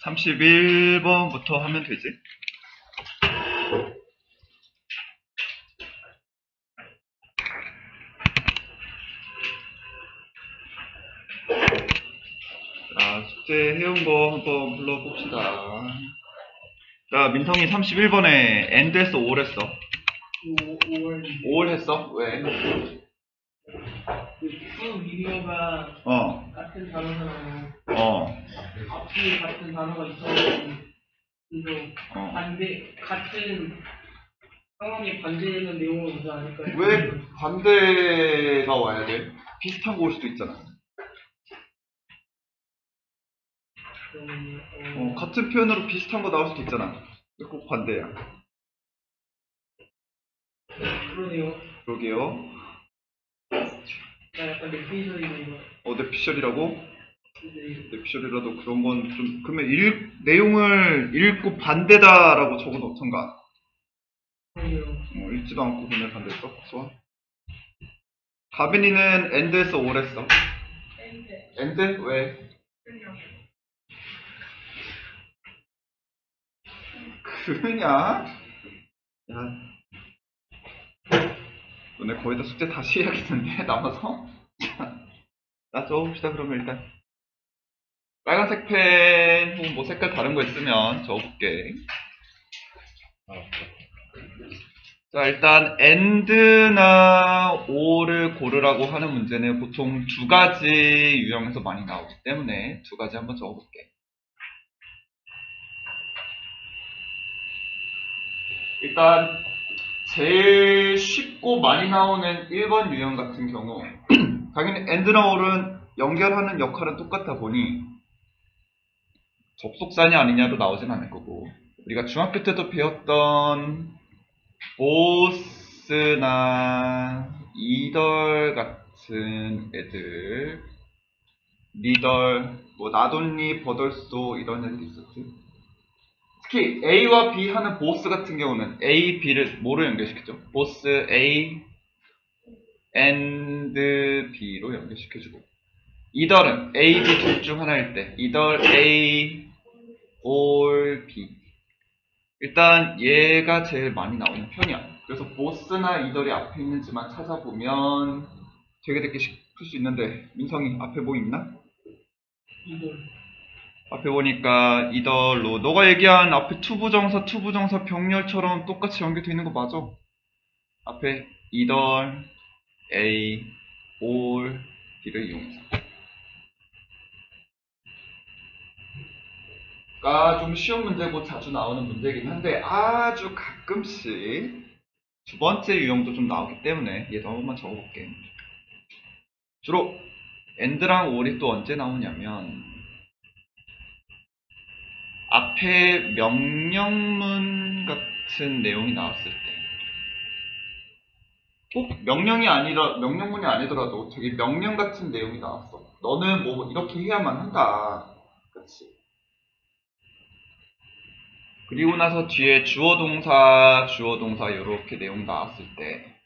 31번부터 하면 되지. 자, 숙제 해온 거 한번 불러봅시다. 자, 민성이 31번에 end 했어, all 했어? 5월 했어? 왜? 그 미디어가 같은 단어잖아요. 앞뒤에 같은 단어가 있어가지고 그래서 같은 상황에 반대되는 내용을 오지 않을까요? 왜 반대가 와야 돼? 비슷한 거 올 수도 있잖아. 같은 표현으로 비슷한 거 나올 수도 있잖아. 왜 꼭 반대야? 그러네요. 그러게요. 약간 뇌피셜이네요. 뇌피셜이라고? 네. 뇌피셜이라도 그런 건 좀, 그러면 내용을 읽고 반대다라고 적어 놓던가. 그러네요. 읽지도 않고 그냥 반대했어? 좋아. 가빈이는 end에서 all 했어. end? 왜? 그냥? 야, 너네 거의 다 숙제 다시 해야겠는데? 남아서? 나 적어봅시다. 그러면 일단 빨간색 펜 혹은 뭐 색깔 다른 거 있으면 적어볼게. 자, 일단 and나 or를 고르라고 하는 문제는 보통 두 가지 유형에서 많이 나오기 때문에 두 가지 한번 적어볼게. 일단 제일 쉽고 많이 나오는 1번 유형 같은 경우 당연히 and나 or은 연결하는 역할은 똑같아 보니 접속사냐 아니냐도 나오진 않을 거고, 우리가 중학교 때도 배웠던 보스나 이덜 같은 애들, 리덜, 뭐 나돈니, 버덜소 이런 애들이 있었지. 특히 A와 B 하는 보스 같은 경우는 A, B를 뭐로 연결시켰죠? 보스 A and B로 연결시켜주고, 이덜은 A, B 둘 중 하나일 때 이덜 A or B. 일단 얘가 제일 많이 나오는 편이야. 그래서 보스나 이덜이 앞에 있는지만 찾아보면 되게 듣기 싶을 수 있는데, 민성이 앞에 뭐 있나? 이걸 앞에 보니까 이덜로 너가 얘기한 앞에 투부정사, 투부정사 병렬처럼 똑같이 연결되어 있는 거 맞아? 앞에 이덜, A, or, B를 이용해서. 좀 쉬운 문제고 자주 나오는 문제긴 한데 아주 가끔씩 두 번째 유형도 좀 나오기 때문에 얘도 한 번만 적어볼게. 주로 and랑 or이 또 언제 나오냐면 앞에 명령문 같은 내용이 나왔을 때, 꼭 명령문이 아니더라도 되게 명령 같은 내용이 나왔어. 너는 뭐 이렇게 해야만 한다. 그치? 그리고 나서 뒤에 주어 동사 이렇게 내용 나왔을 때,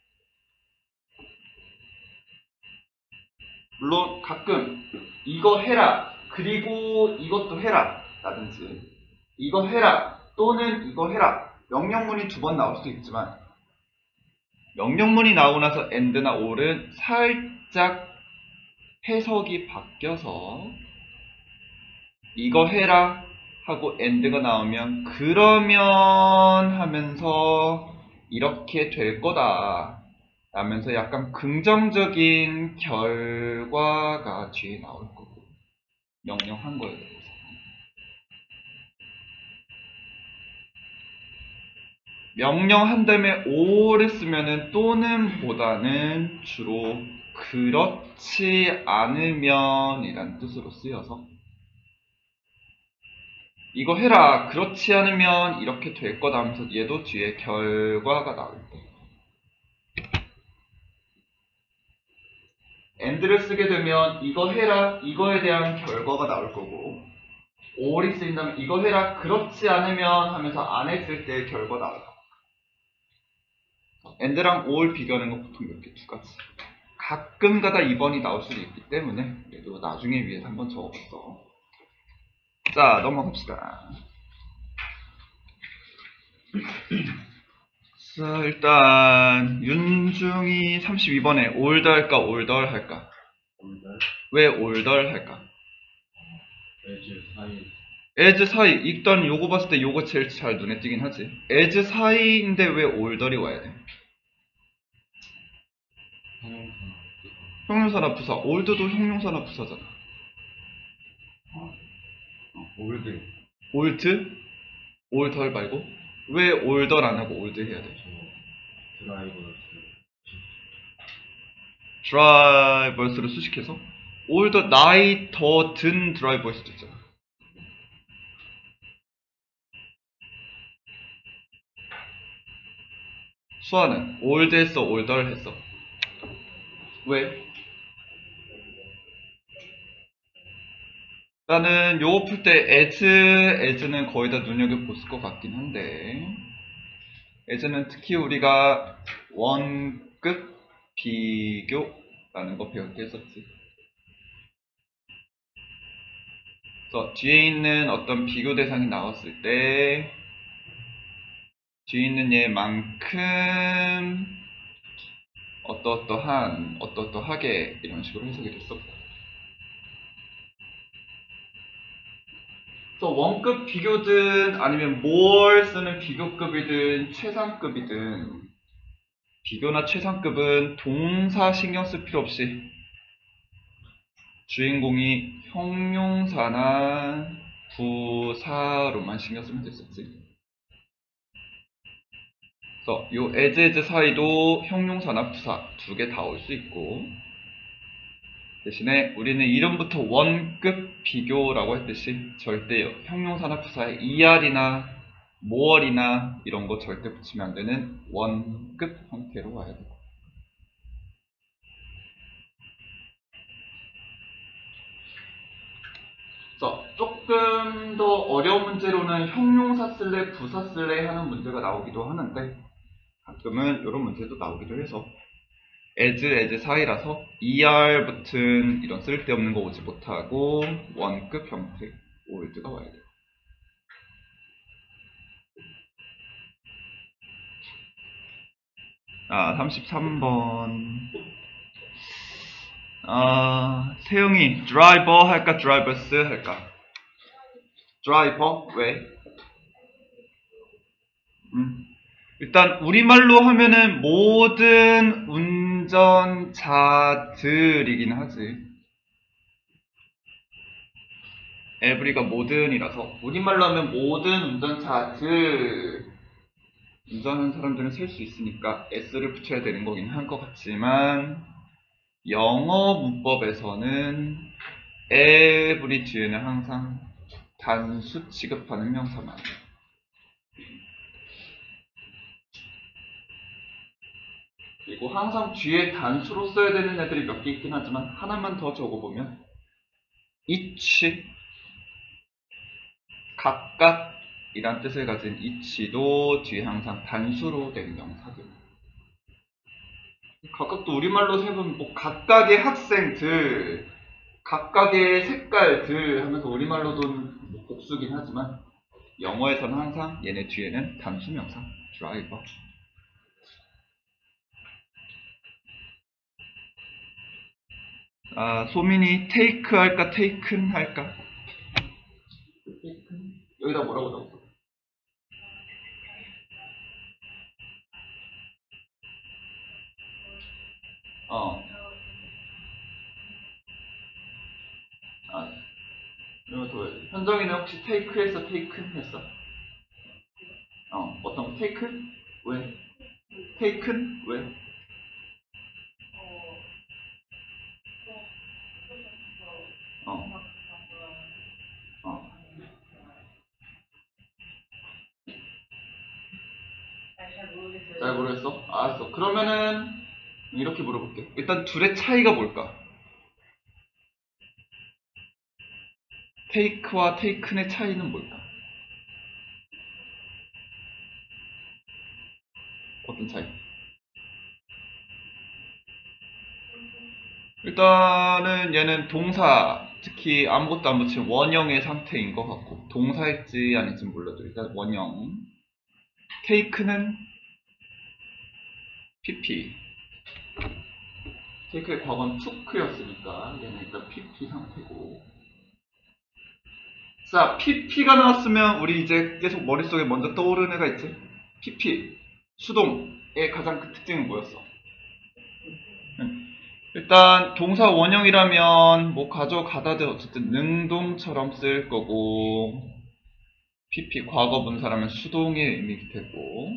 물론 가끔 이거 해라 그리고 이것도 해라 라든지 이거 해라 또는 이거 해라 명령문이 두 번 나올 수도 있지만, 명령문이 나오고 나서 and나 or은 살짝 해석이 바뀌어서 이거 해라 하고 and가 나오면 그러면 하면서 이렇게 될 거다 라면서 약간 긍정적인 결과가 뒤에 나올 거고, 명령한 거에 대해서. 명령한 다음에 or를 쓰면은 또는 보다는 주로 그렇지 않으면 이란 뜻으로 쓰여서 이거 해라 그렇지 않으면 이렇게 될 거다 하면서 얘도 뒤에 결과가 나올 때 and를 쓰게 되면 이거 해라 이거에 대한 결과가 나올 거고, or이 쓰인다면 이거 해라 그렇지 않으면 하면서 안 했을 때 결과 나올 거. and랑 or 비교하는 건 보통 이렇게 두 가지. 가끔가다 2번이 나올 수도 있기 때문에 얘도 나중에 위해서 한번 적어봤어. 자, 넘어갑시다. 자, 일단 윤중이 32번에 올더 할까 올덜 할까? 올달 왜 올덜 할까? 에즈 사이 as 사이. 일단 요거 봤을 때 요거 제일 잘 눈에 띄긴 하지. as 사이인데 왜 올덜이 와야 돼? 형용사 형용사나 부사. 올드도 형용사나 부사잖아. 올드 올드? 올덜 말고? 왜 올덜 안 하고 올드 해야 돼? 드라이버스 드라이버스를 수식해서? 올더 나이 더 든 드라이버일 수도 있잖아. 수아는 올드 했어 올덜 했어? 왜? 나는 요거 풀 때 as는 거의 다 눈여겨봤을 것 같긴 한데 as는 특히 우리가 원급 비교라는 거 배울 때 했었지. 그래서 뒤에 있는 어떤 비교 대상이 나왔을 때 뒤에 있는 얘만큼 어떠어떠하게 이런 식으로 해석이 됐었고, 그래서 원급 비교든 아니면 뭘 쓰는 비교급이든 최상급이든 비교나 최상급은 동사 신경 쓸 필요 없이 주인공이 형용사나 부사로만 신경 쓰면 됐었지. 그래서 요 as 사이도 형용사나 부사 두 개 다 올 수 있고, 대신에 우리는 이름부터 원급 비교라고 했듯이 절대 형용사나 부사에 er이나 more이나 이런 거 절대 붙이면 안 되는 원급 형태로 와야 되고, 그래서 조금 더 어려운 문제로는 형용사 쓸래 부사 쓸래 하는 문제가 나오기도 하는데 가끔은 이런 문제도 나오기도 해서 as 사이라서 er 붙은 이런 쓸데없는 거 오지 못하고 원급 형태 올드가 와야 돼요. 아, 33번. 세영이 드라이버 할까 드라이버스 할까? 드라이버? 왜? 일단 우리말로 하면은 모든 운전자들이긴 하지. 에브리가 모든이라서 우리말로 하면 모든 운전자들, 운전하는 사람들은 셀 수 있으니까 s를 붙여야 되는 거긴 한 것 같지만 영어 문법에서는 every 뒤에는 항상 단수 취급하는 명사만. 그리고 항상 뒤에 단수로 써야 되는 애들이 몇 개 있긴 하지만 하나만 더 적어보면 each, 각각 이란 뜻을 가진 each도 뒤에 항상 단수로 된 명사들. 각각도 우리말로 세보면 뭐 각각의 학생들, 각각의 색깔들 하면서 우리말로도 뭐 복수긴 하지만 영어에서는 항상 얘네 뒤에는 단수 명사 드라이버. 소민이 take 할까 taken 할까? 여기다 뭐라고 적었어? 그리고 또 현정이는 혹시 take 했어 taken 했어? 어떤 거 take? 왜? taken? 왜? 어. 잘 모르겠어? 알았어. 그러면은 이렇게 물어볼게. 일단 둘의 차이가 뭘까? take와 taken의 차이는 뭘까? 어떤 차이? 일단은 얘는 동사 특히 아무것도 안 붙인 원형의 상태인 것 같고, 동사일지 아닌지 몰라도 일단 원형. take는 pp. take의 과거는 took였으니까 얘는 일단 pp 상태고. 자, pp가 나왔으면 우리 이제 계속 머릿속에 먼저 떠오르는 애가 있지? pp, 수동의 가장 큰 특징은 뭐였어? 일단 동사 원형이라면 뭐 가져가다들 어쨌든 능동처럼 쓸 거고, pp 과거 분사라면 수동의 의미일 테고,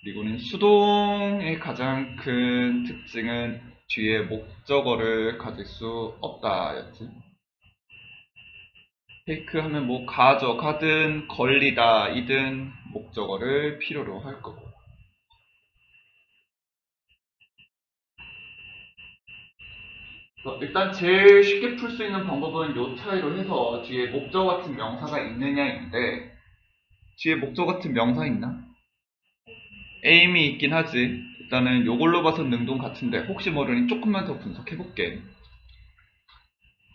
그리고는 수동의 가장 큰 특징은 뒤에 목적어를 가질 수 없다 였지. take 하면 뭐 가져가든 걸리다 이든 목적어를 필요로 할 거고. 일단 제일 쉽게 풀 수 있는 방법은 요 차이로 해서 뒤에 목적어 같은 명사가 있느냐인데, 뒤에 목적어 같은 명사 있나? aim이 있긴 하지. 일단은 요걸로 봐서 능동 같은데 혹시 모르니 조금만 더 분석해 볼게.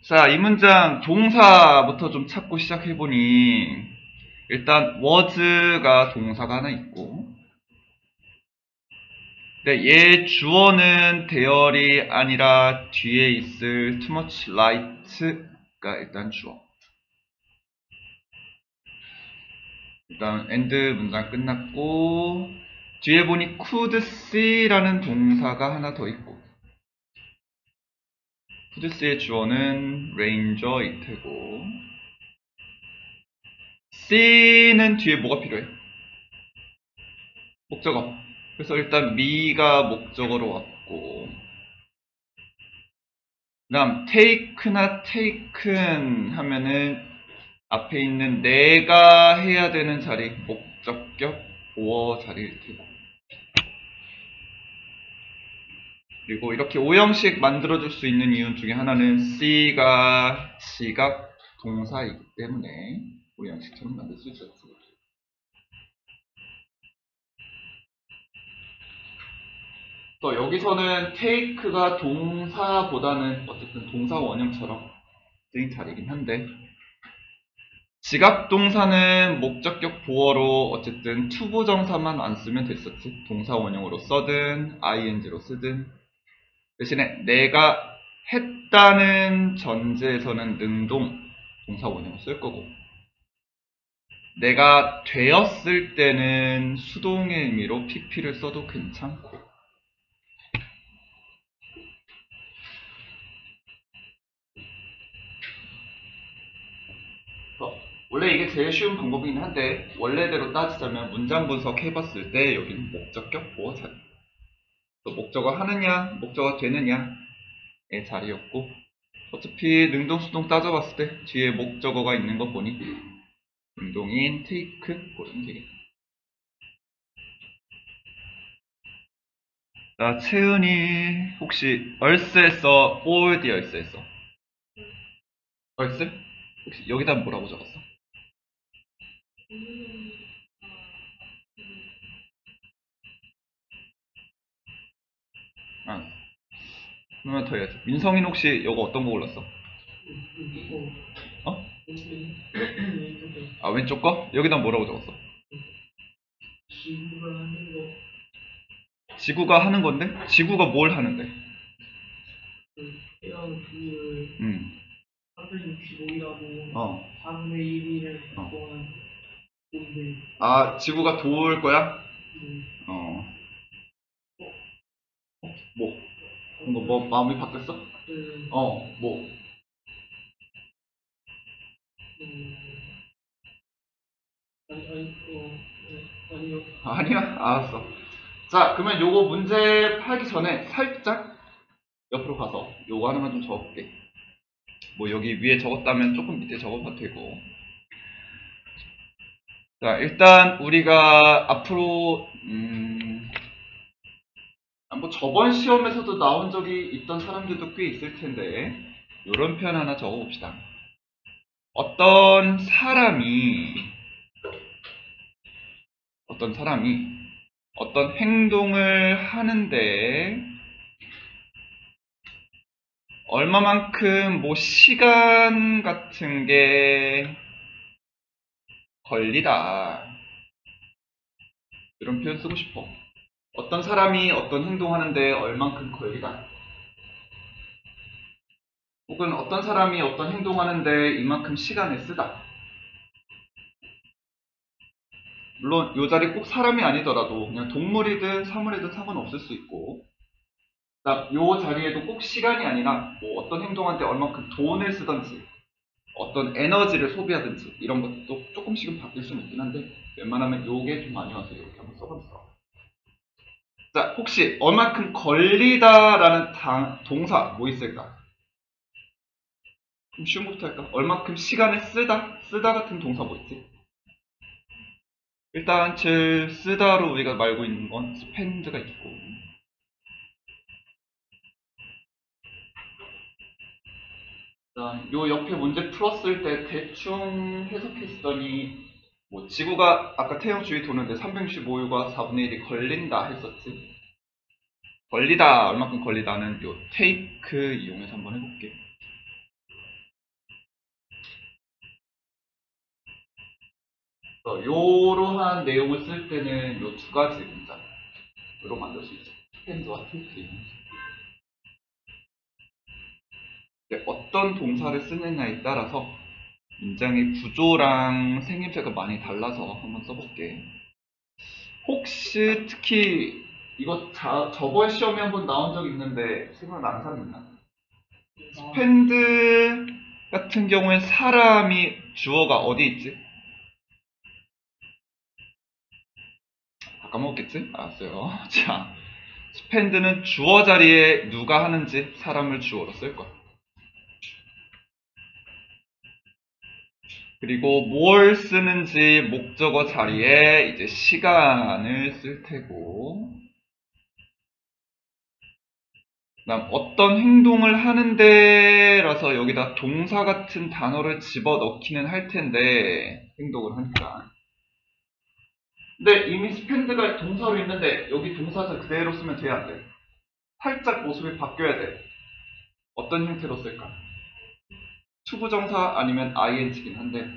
자, 이 문장 동사부터 좀 찾고 시작해 보니 일단 was가 동사가 하나 있고, 근데 얘 주어는 대열이 아니라 뒤에 있을 too much light가 일단 주어. 일단 end 문장 끝났고, 뒤에 보니 could see라는 동사가 하나 더 있고, could see의 주어는 ranger일 테고, see는 뒤에 뭐가 필요해? 목적어. 그래서 일단 me가 목적어로 왔고, 그 다음 take나 taken 하면은 앞에 있는 내가 해야 되는 자리, 목적격 보어 자리일 테고, 그리고 이렇게 오형식 만들어줄 수 있는 이유 중에 하나는 C가 지각 동사이기 때문에 오형식처럼 만들 수 있었죠. 또 여기서는 take가 동사보다는 어쨌든 동사 원형처럼 쓰인 자리이긴 한데, 지각 동사는 목적격 보어로 어쨌든 투부정사만 안 쓰면 됐었지. 동사 원형으로 써든 ing로 쓰든. 대신에 내가 했다는 전제에서는 능동 동사 원형을 쓸 거고, 내가 되었을 때는 수동의 의미로 pp를 써도 괜찮고. 원래 이게 제일 쉬운 방법이긴 한데, 원래대로 따지자면 문장 분석해봤을 때 여기는 목적격 보어 자리, 또 목적어 하느냐 목적어 되느냐의 자리였고, 어차피 능동 수동 따져봤을 때 뒤에 목적어가 있는 거 보니 능동인 take 고르면 되겠다. 자, 채은이 혹시 얼스 써? or the 얼스 써? 얼스? 혹시 여기다 뭐라고 적었어? 아, 그러면 더 해야지. 민성이는 혹시 이거 어떤 거 골랐어? 어? 아, 왼쪽 거? 여기다 뭐라고 적었어? 지구가 하는 거, 지구가 하는 건데? 지구가 뭘 하는데? 태양 주를 365일하고 어. 4분의 1을 동안 보는데, 아, 지구가 도울 거야? 어. 뭐? 이거 뭐 마음이 바뀌었어? 뭐? 아니요. 아니야? 알았어. 자, 그러면 요거 문제 풀기 전에 살짝 옆으로 가서 요거 하나만 좀 적어볼게. 뭐 여기 위에 적었다면 조금 밑에 적어봐도 되고. 자, 일단 우리가 앞으로 뭐 저번 시험에서도 나온 적이 있던 사람들도 꽤 있을 텐데, 요런 표현 하나 적어봅시다. 어떤 사람이 어떤 행동을 하는데 얼마만큼 뭐 시간 같은 게 걸리다. 이런 표현 쓰고 싶어. 어떤 사람이 어떤 행동하는데 얼만큼 걸리다. 혹은 어떤 사람이 어떤 행동하는데 이만큼 시간을 쓰다. 물론 이 자리 꼭 사람이 아니더라도 그냥 동물이든 사물이든 상관없을 수 있고, 이 자리에도 꼭 시간이 아니라 뭐 어떤 행동한테 얼만큼 돈을 쓰든지 어떤 에너지를 소비하든지 이런 것도 조금씩은 바뀔 수는 있긴 한데, 웬만하면 요게 좀 많이 와서 이렇게 한번 써봤어. 자, 혹시 얼만큼 걸리다라는 동사 뭐 있을까? 좀 쉬운 것부터 할까? 얼만큼 시간을 쓰다 같은 동사 뭐 있지? 일단 제일 쓰다로 우리가 말고 있는 건 spend가 있고, 일단 요 옆에 문제 풀었을 때 대충 해석했더니 뭐 지구가 아까 태양 주위 도는데 365일과 4분의 1이 걸린다 했었지. 걸리다, 얼마큼 걸리다는 요 take 이용해서 한번 해볼게. 요러한 내용을 쓸 때는 요 두 가지 문장으로 만들 수 있죠. spend와 take 이용해서. 어떤 동사를 쓰느냐에 따라서 문장의 구조랑 생김새가 많이 달라서 한번 써볼게. 혹시 특히 이거 저번 시험에 한번 나온 적 있는데 생각나는 사람 있나? 스펜드 같은 경우엔 사람이 주어가 어디 있지? 까먹었겠지? 알았어요. 자, 스펜드는 주어 자리에 누가 하는지 사람을 주어로 쓸 거야. 그리고 뭘 쓰는지 목적어 자리에 이제 시간을 쓸 테고, 그다음 어떤 행동을 하는데라서 여기다 동사 같은 단어를 집어넣기는 할 텐데, 행동을 하니까. 근데 이미 스펜드가 동사로 있는데 여기 동사자 그대로 쓰면 돼야 안 돼? 살짝 모습이 바뀌어야 돼. 어떤 형태로 쓸까? 투부정사 아니면 ing긴 한데,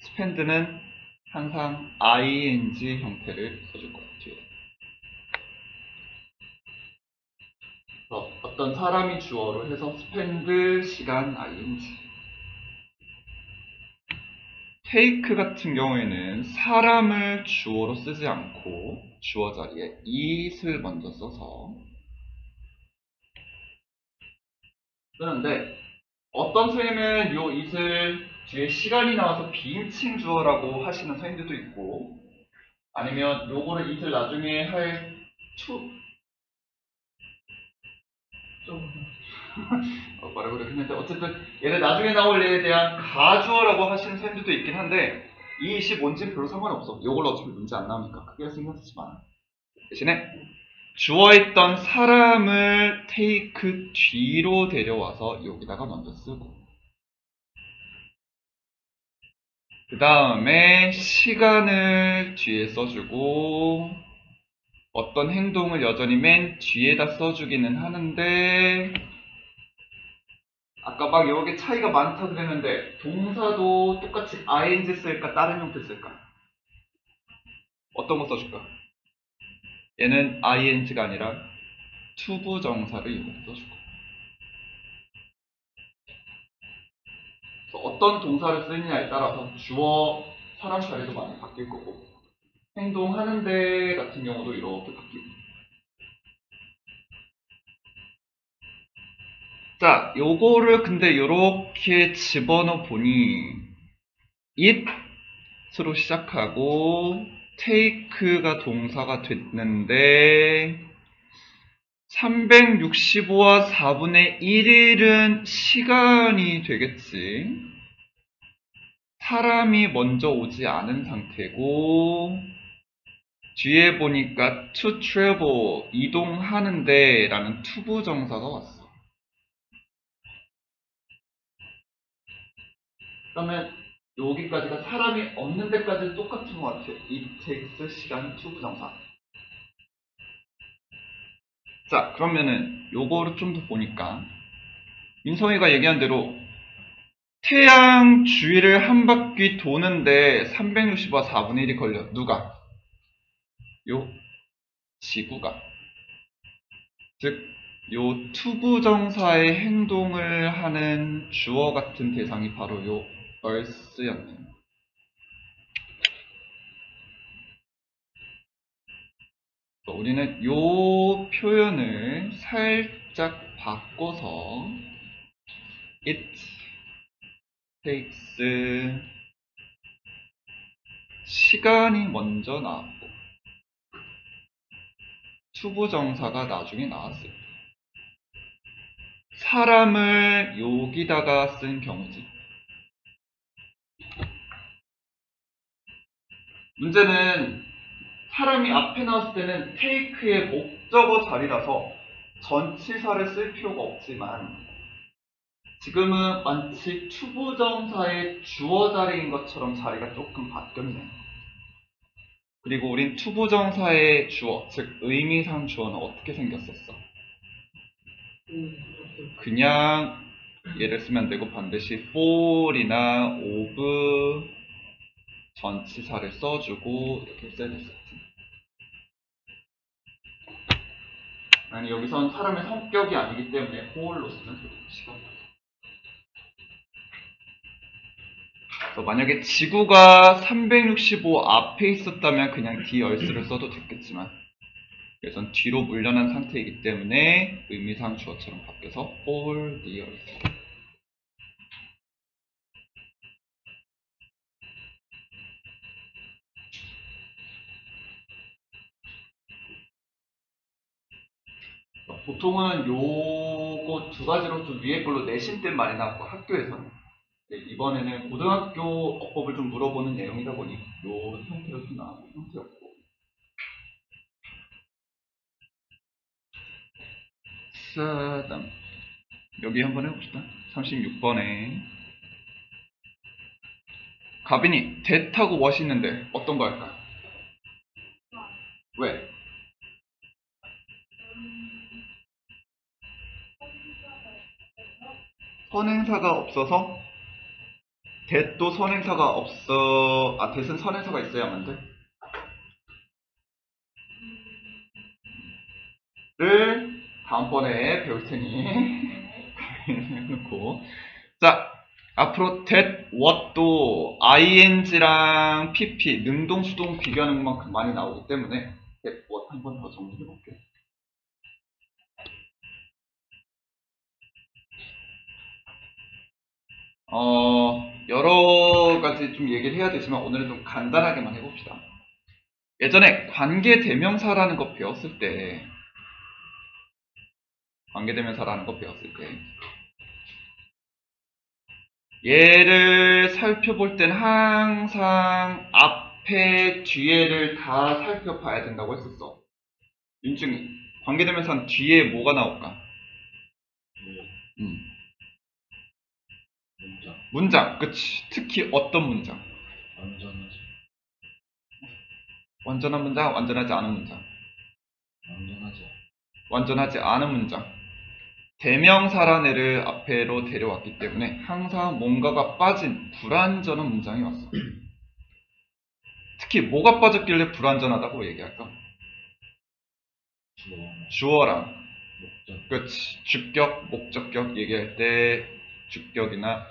스펜드는 항상 ing 형태를 써줄 거야, 뒤에. 어떤 사람이 주어로 해서 스펜드 시간 ing. take 같은 경우에는 사람을 주어로 쓰지 않고 주어 자리에 it을 먼저 써서 쓰는데, 어떤 선생님은 요 it을 뒤에 시간이 나와서 비인칭 주어라고 하시는 선생님들도 있고, 아니면 요거를 it을 나중에 할 말하고 했는데, 어쨌든 얘를 나중에 나올 얘에 대한 가주어라고 하시는 선생님들도 있긴 한데, 이 it이 뭔지는 별로 상관없어. 요걸로 어차피 문제 안 나오니까 크게 신경 쓰지 마. 대신에 주어있던 사람을 take 뒤로 데려와서 여기다가 먼저 쓰고, 그 다음에 시간을 뒤에 써주고, 어떤 행동을 여전히 맨 뒤에다 써주기는 하는데, 아까 막 여기 차이가 많다 그랬는데 동사도 똑같이 ing 쓸까 다른 형태 쓸까? 어떤 거 써줄까? 얘는 ing가 아니라 투부정사를 이용해서 써주고, 어떤 동사를 쓰느냐에 따라서 주어, 사람 자리도 많이 바뀔 거고, 행동하는 데 같은 경우도 이렇게 바뀌고. 자, 요거를 근데 요렇게 집어넣어 보니 it으로 시작하고 take가 동사가 됐는데, 365와 4분의 1일은 시간이 되겠지. 사람이 먼저 오지 않은 상태고, 뒤에 보니까 to travel, 이동하는데 라는 투부정사가 왔어. 그러면 여기까지가 사람이 없는 데까지 똑같은 것 같아. it takes 시간 투부정사. 자, 그러면은 요거를 좀 더 보니까 민성이가 얘기한 대로 태양 주위를 한 바퀴 도는데 360와 4분의 1이 걸려. 누가? 요 지구가. 즉, 요 투부정사의 행동을 하는 주어 같은 대상이 바로 요 earth였네요. 우리는 요 표현을 살짝 바꿔서 it takes 시간이 먼저 나왔고 투부정사가 나중에 나왔을 때 사람을 여기다가 쓴 경우지. 문제는 사람이 앞에 나왔을 때는 take의 목적어 자리라서 전치사를 쓸 필요가 없지만 지금은 마치 투부정사의 주어 자리인 것처럼 자리가 조금 바뀌었네요. 그리고 우린 투부정사의 주어, 즉 의미상 주어는 어떻게 생겼었어? 그냥 얘를 쓰면 되고 반드시 for이나 of 전치사를 써주고 이렇게 써야 됐었지. 아니 여기선 사람의 성격이 아니기 때문에 whole로 쓰면 되고 시간. 만약에 지구가 365 앞에 있었다면 그냥 the earth를 써도 됐겠지만 그래서 뒤로 물려난 상태이기 때문에 의미상 주어처럼 바뀌어서 all the earth. 보통은 요거 두 가지로 좀 위에 걸로 내신 때 많이 나왔고 학교에서는 이번에는 고등학교 어법을 좀 물어보는 내용이다 보니 요 형태로 좀 나오는 형태였고 그다음 여기 한번 해봅시다. 36번에 가빈이 that하고 what이 있는데 어떤 거 할까? 왜? 선행사가 없어서 that도 선행사가 없어. that은 선행사가 있어야만 돼. 를 다음번에 배울 테니 해놓고 자 앞으로 that, what도 ing랑 pp 능동, 수동 비교하는 것만큼 많이 나오기 때문에 that, what 한 번 더 정리해 볼게요. 여러 가지 좀 얘기를 해야 되지만 오늘은 좀 간단하게만 해봅시다. 예전에 관계대명사라는 거 배웠을 때 얘를 살펴볼 땐 항상 앞에 뒤에를 다 살펴봐야 된다고 했었어. 윤중이 관계대명사는 뒤에 뭐가 나올까? 문장, 그치. 특히 어떤 문장? 완전하지. 완전한 문장, 완전하지 않은 문장. 완전하지. 완전하지 않은 문장. 대명사란 애를 앞에로 데려왔기 때문에 항상 뭔가가 빠진 불완전한 문장이 왔어. 특히 뭐가 빠졌길래 불완전하다고 얘기할까? 주어랑 목적. 그치. 주격, 목적격 얘기할 때 주격이나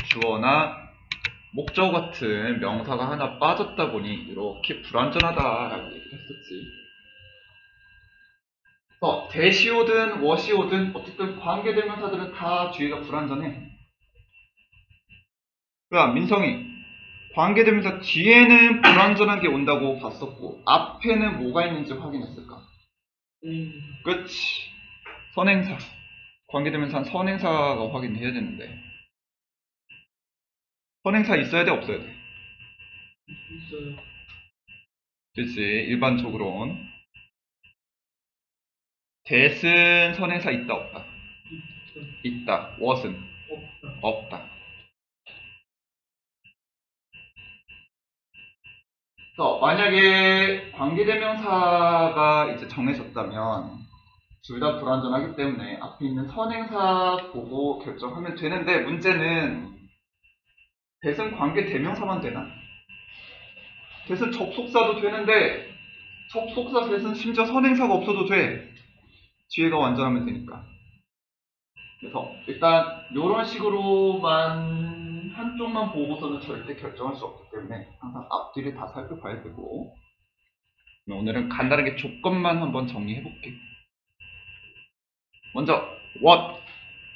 주어나 목적 같은 명사가 하나 빠졌다 보니 이렇게 불완전하다라고 얘기를 했었지. 대시오든 워시오든 어쨌든 관계대명사들은 다 뒤가 불완전해. 그러니까 민성이 관계대명사 뒤에는 불완전한 게 온다고 봤었고 앞에는 뭐가 있는지 확인했을까? 그치. 선행사. 관계대명사는 선행사가 확인해야 되는데 선행사 있어야 돼 없어야 돼? 있어요. 그치. 일반적으로는 that은 선행사 있다 없다? 있다. what은? 없다. 만약에 관계대명사가 이제 정해졌다면 둘 다 불완전하기 때문에 앞에 있는 선행사 보고 결정하면 되는데, 문제는 대승 관계 대명사만 되나? 대승 접속사도 되는데 접속사 대승 심지어 선행사가 없어도 돼. 뒤에가 완전하면 되니까. 그래서 일단 이런 식으로만 한쪽만 보고서는 절대 결정할 수 없기 때문에 항상 앞뒤를 다 살펴봐야 되고, 오늘은 간단하게 조건만 한번 정리해 볼게. 먼저 what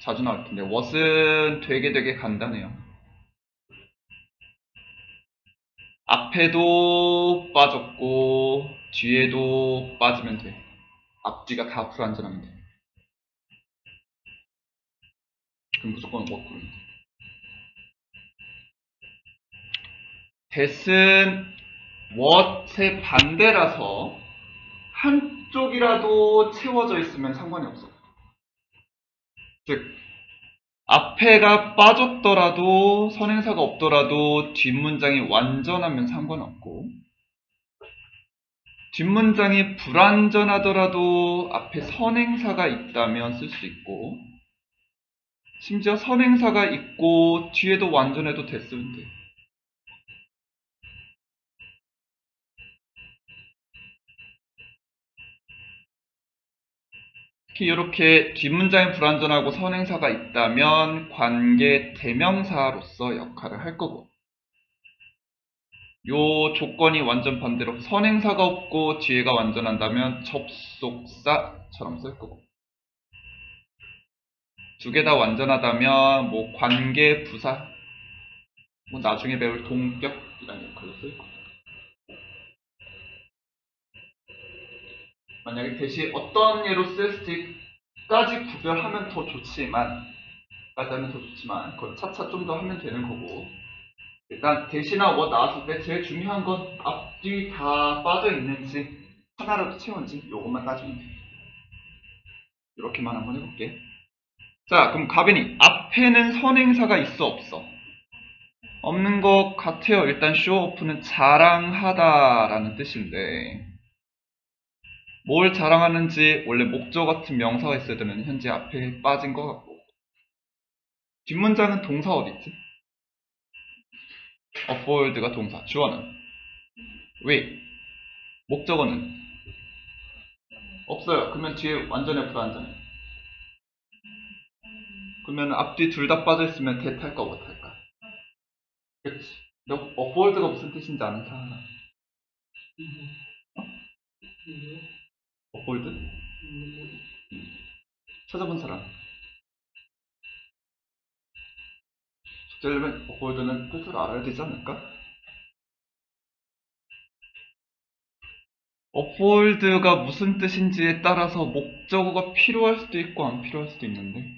자주 나올 텐데, what은 되게 간단해요. 앞에도 빠졌고 뒤에도 빠지면 돼. 앞뒤가 다 불완전하면 돼. 그럼 무조건 what 구르면 돼. that은 what의 반대라서 한쪽이라도 채워져 있으면 상관이 없어. 즉 앞에가 빠졌더라도 선행사가 없더라도 뒷문장이 완전하면 상관없고, 뒷문장이 불완전하더라도 앞에 선행사가 있다면 쓸 수 있고, 심지어 선행사가 있고 뒤에도 완전해도 됐으면 돼. 특히 이렇게 뒷문장이 불완전하고 선행사가 있다면 관계 대명사로서 역할을 할 거고, 요 조건이 완전 반대로 선행사가 없고 뒤에가 완전한다면 접속사처럼 쓸 거고, 두 개 다 완전하다면 뭐 관계 부사, 뭐 나중에 배울 동격이라는 역할로 쓸 거고. 만약에 대시 어떤 예로 쓸지까지 구별하면 더 좋지만, 그건 차차 좀 더 하면 되는 거고, 일단 대시나 what 나왔을 때 제일 중요한 건 앞뒤 다 빠져 있는지 하나라도 채웠는지 요것만 따지면 돼. 이렇게만 한번 해볼게. 자, 그럼 가빈이 앞에는 선행사가 있어 없어? 없는 것 같아요. 일단 쇼오프는 자랑하다라는 뜻인데, 뭘 자랑하는지 원래 목적 같은 명사가 있어야 되는 현재 앞에 빠진 것 같고, 뒷문장은 동사 어딨지? afford가 동사, 주어는 왜? 목적어는 없어요. 그러면 뒤에 완전해 불완전해? 그러면 앞뒤 둘 다 빠져있으면 대탈까 못할까? 그치? 너 afford가 무슨 뜻인지 아는 사람? afford? 찾아본 사람? 숙제려면 afford는 뜻을 알아야 되지 않을까? afford가 무슨 뜻인지에 따라서 목적어가 필요할 수도 있고 안 필요할 수도 있는데,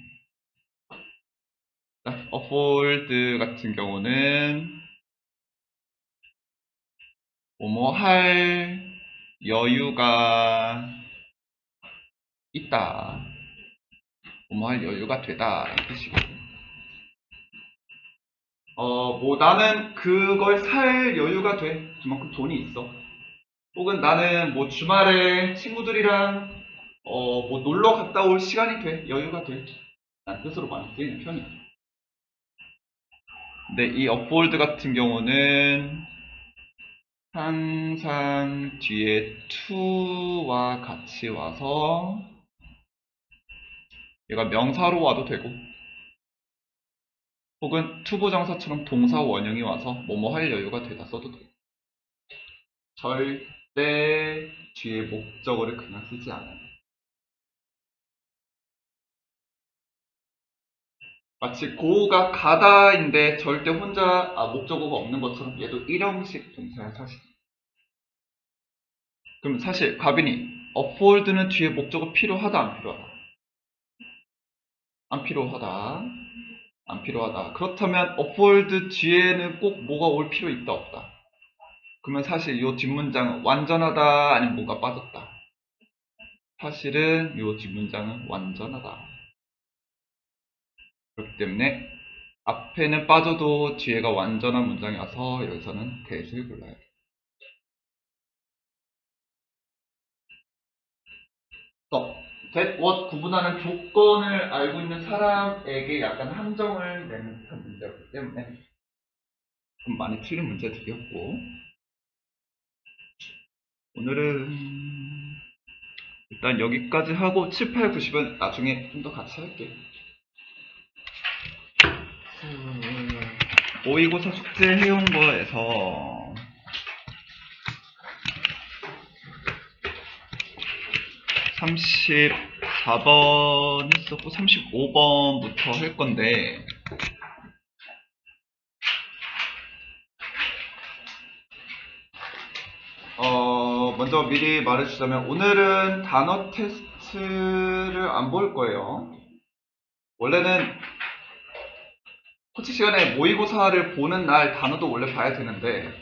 afford 같은 경우는 뭐뭐 할 여유가 있다, 뭐뭐 할 여유가 되다 이런 뜻이거든요. 뭐 나는 그걸 살 여유가 돼. 그만큼 돈이 있어. 혹은 나는 뭐 주말에 친구들이랑 뭐 놀러 갔다 올 시간이 돼. 여유가 돼. 라는 뜻으로 많이 쓰이는 편이야. 근데 이 afford 같은 경우는 항상 뒤에 to와 같이 와서 얘가 명사로 와도 되고, 혹은 투부정사처럼 동사 원형이 와서 뭐뭐 할 여유가 되다 써도 돼. 절대 뒤에 목적어를 그냥 쓰지 않아요. 마치 고가 가다인데 절대 혼자 목적어가 없는 것처럼 얘도 일형식 동사야 사실. 그럼 사실 가빈이 afford는 뒤에 목적어 필요하다 안 필요하다? 안 필요하다. 안 필요하다. 그렇다면 afford 뒤에는 꼭 뭐가 올 필요 있다 없다? 그러면 사실 이 뒷문장은 완전하다 아니면 뭐가 빠졌다? 사실은 이 뒷문장은 완전하다. 그렇기 때문에 앞에는 빠져도 뒤에가 완전한 문장이 와서 여기서는 that을 골라야 돼. 자, get, what 구분하는 조건을 알고 있는 사람에게 약간 함정을 내는 듯한 문제였기 때문에 좀 많이 틀린 문제들이었고, 오늘은 일단 여기까지 하고 7, 8, 90은 나중에 좀 더 같이 할게. 모의고사 숙제 해온 거에서 34번 했었고 35번부터 할 건데, 먼저 미리 말해주자면 오늘은 단어 테스트를 안 볼 거예요. 원래는 코치 시간에 모의고사를 보는 날 단어도 원래 봐야 되는데,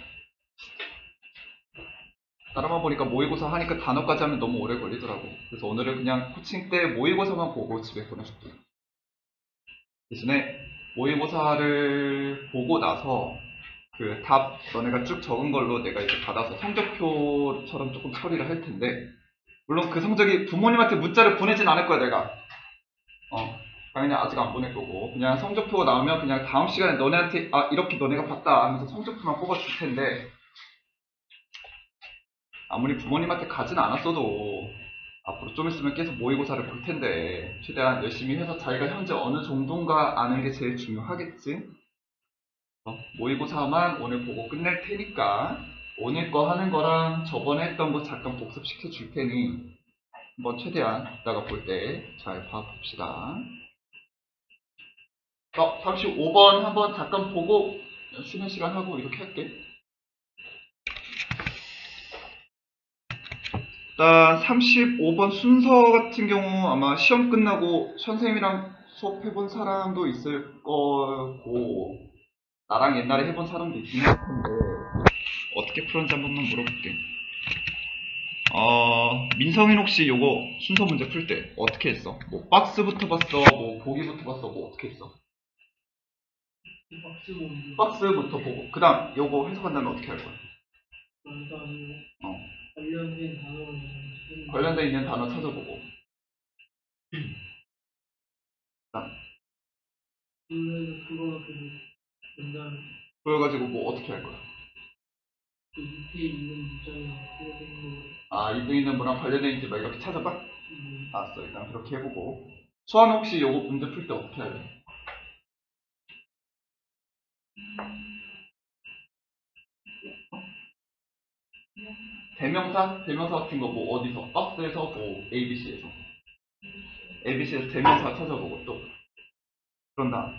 따라만 보니까 모의고사 하니까 단어까지 하면 너무 오래 걸리더라고. 그래서 오늘은 그냥 코칭 때 모의고사만 보고 집에 보내줄게. 대신에 모의고사를 보고 나서 그 답 너네가 쭉 적은 걸로 내가 이제 받아서 성적표처럼 조금 처리를 할 텐데, 물론 그 성적이 부모님한테 문자를 보내진 않을 거야 내가. 당연히 아직 안 보낼 거고, 그냥 성적표가 나오면 그냥 다음 시간에 너네한테 이렇게 너네가 봤다 하면서 성적표만 뽑아줄 텐데, 아무리 부모님한테 가진 않았어도 앞으로 좀 있으면 계속 모의고사를 볼 텐데 최대한 열심히 해서 자기가 현재 어느 정도인가 아는 게 제일 중요하겠지. 모의고사만 오늘 보고 끝낼 테니까 오늘 거 하는 거랑 저번에 했던 거 잠깐 복습시켜 줄 테니 한번 최대한 이따가 볼 때 잘 봐봅시다. 35번 한번 잠깐 보고 쉬는 시간 하고 이렇게 할게. 일단 35번 순서 같은 경우 아마 시험 끝나고 선생님이랑 수업해본 사람도 있을 거고, 나랑 옛날에 해본 사람도 있긴 할 텐데 어떻게 풀었는지 한 번만 물어볼게. 민성인 혹시 요거 순서 문제 풀 때 어떻게 했어? 뭐 박스부터 봤어? 뭐 보기부터 봤어? 뭐 어떻게 했어? 박스 보는 박스부터 보고 그 다음 요거 해석한다면 어떻게 할 거야? 관련된 단어를 관련돼 있는 단어 찾아보고, 그거가 된다는 그래가지고 뭐 어떻게 할 거야? 그 밑에 있는 문장이랑 관련된 거. 밑에 있는 뭐랑 관련돼 있는지 막 이렇게 찾아봐? 알았어, 일단 그렇게 해보고. 수아는 혹시 요거 문제 풀 때 어떻게 할래? 대명사? 대명사 같은 거 뭐 어디서? 박스에서 뭐 ABC에서 ABC에서 대명사 찾아보고, 또 그런 다음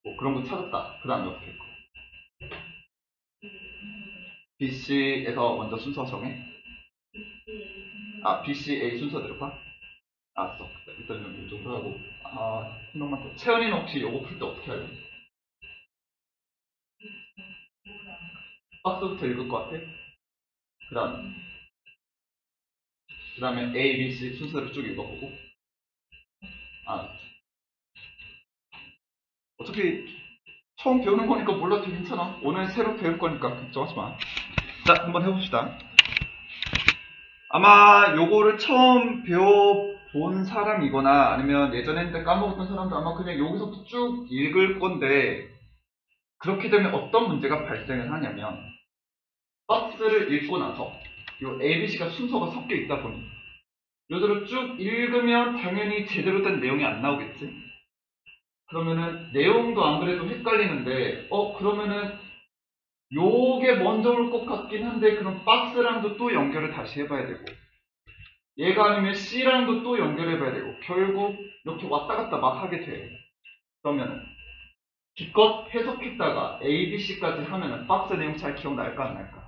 뭐 그런 거 찾았다. 그 다음에 어떻게 할 거야? BC에서 먼저 순서 정해? BCA 순서대로 봐? 알았어. 일단 이 정도 하고, 한 명만 더. 채연이는 혹시 요거 풀 때 어떻게 할래? 박스부터 읽을 것 같아? 그 다음에 A, B, C 순서를 쭉 읽어보고. 어차피 처음 배우는 거니까 몰라도 괜찮아. 오늘 새로 배울 거니까 걱정하지 마. 자, 한번 해봅시다. 아마 요거를 처음 배워본 사람이거나 아니면 예전에 했는데 까먹었던 사람도 아마 그냥 여기서부터 쭉 읽을 건데, 그렇게 되면 어떤 문제가 발생을 하냐면, 박스를 읽고 나서 요 ABC가 순서가 섞여 있다 보니 요들을 쭉 읽으면 당연히 제대로 된 내용이 안 나오겠지? 그러면은 내용도 안 그래도 헷갈리는데 그러면은 요게 먼저 올 것 같긴 한데 그럼 박스랑도 또 연결을 다시 해봐야 되고, 얘가 아니면 C랑도 또 연결해봐야 되고, 결국 이렇게 왔다 갔다 막 하게 돼. 그러면은 기껏 해석했다가 A, B, C까지 하면은 박스 내용 잘 기억날까 안 날까?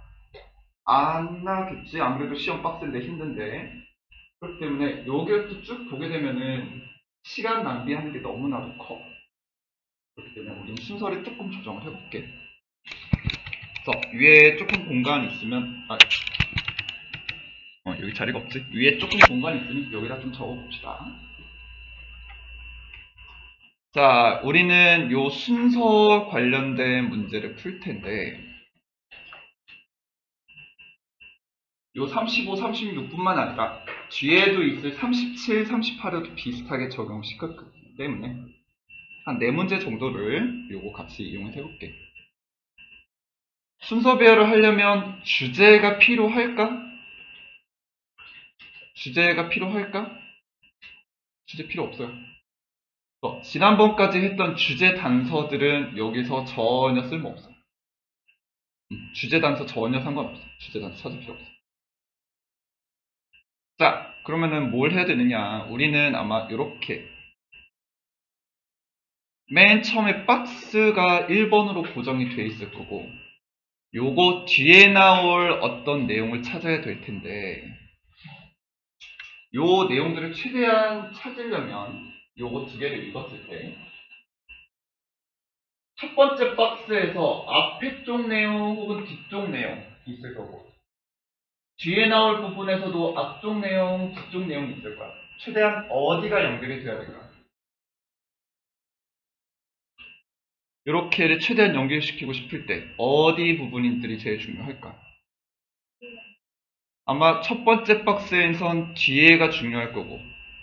안 나겠지. 안 그래도 시험 빡센데 힘든데. 그렇기 때문에 요게 쭉 보게 되면은 시간 낭비하는 게 너무나도 커. 그렇기 때문에 우리는 순서를 조금 조정을 해볼게. 그래서 위에 조금 공간이 있으면 여기 자리가 없지? 위에 조금 공간이 있으니 여기다 좀 적어봅시다. 자, 우리는 요 순서 관련된 문제를 풀 텐데, 요 35, 36뿐만 아니라 뒤에도 있을 37, 38에도 비슷하게 적용시켰기 때문에 한 4문제 정도를 요거 같이 이용해서 해볼게. 순서 배열을 하려면 주제가 필요할까? 주제가 필요할까? 주제 필요 없어요. 지난번까지 했던 주제 단서들은 여기서 전혀 쓸모없어. 주제 단서 전혀 상관없어. 주제 단서 찾을 필요 없어. 자, 그러면은 뭘 해야 되느냐? 우리는 아마 이렇게 맨 처음에 박스가 1번으로 고정이 돼 있을 거고 요거 뒤에 나올 어떤 내용을 찾아야 될 텐데 요 내용들을 최대한 찾으려면 요거 두 개를 읽었을 때 첫 번째 박스에서 앞에 쪽 내용 혹은 뒤쪽 내용 있을 거고 뒤에 나올 부분에서도 앞쪽 내용, 뒤쪽 내용이 있을 거야. 최대한 어디가 연결이 돼야 될까? 이렇게를 최대한 연결시키고 싶을 때 어디 부분들이 제일 중요할까? 아마 첫 번째 박스에선 뒤에가 중요할 거고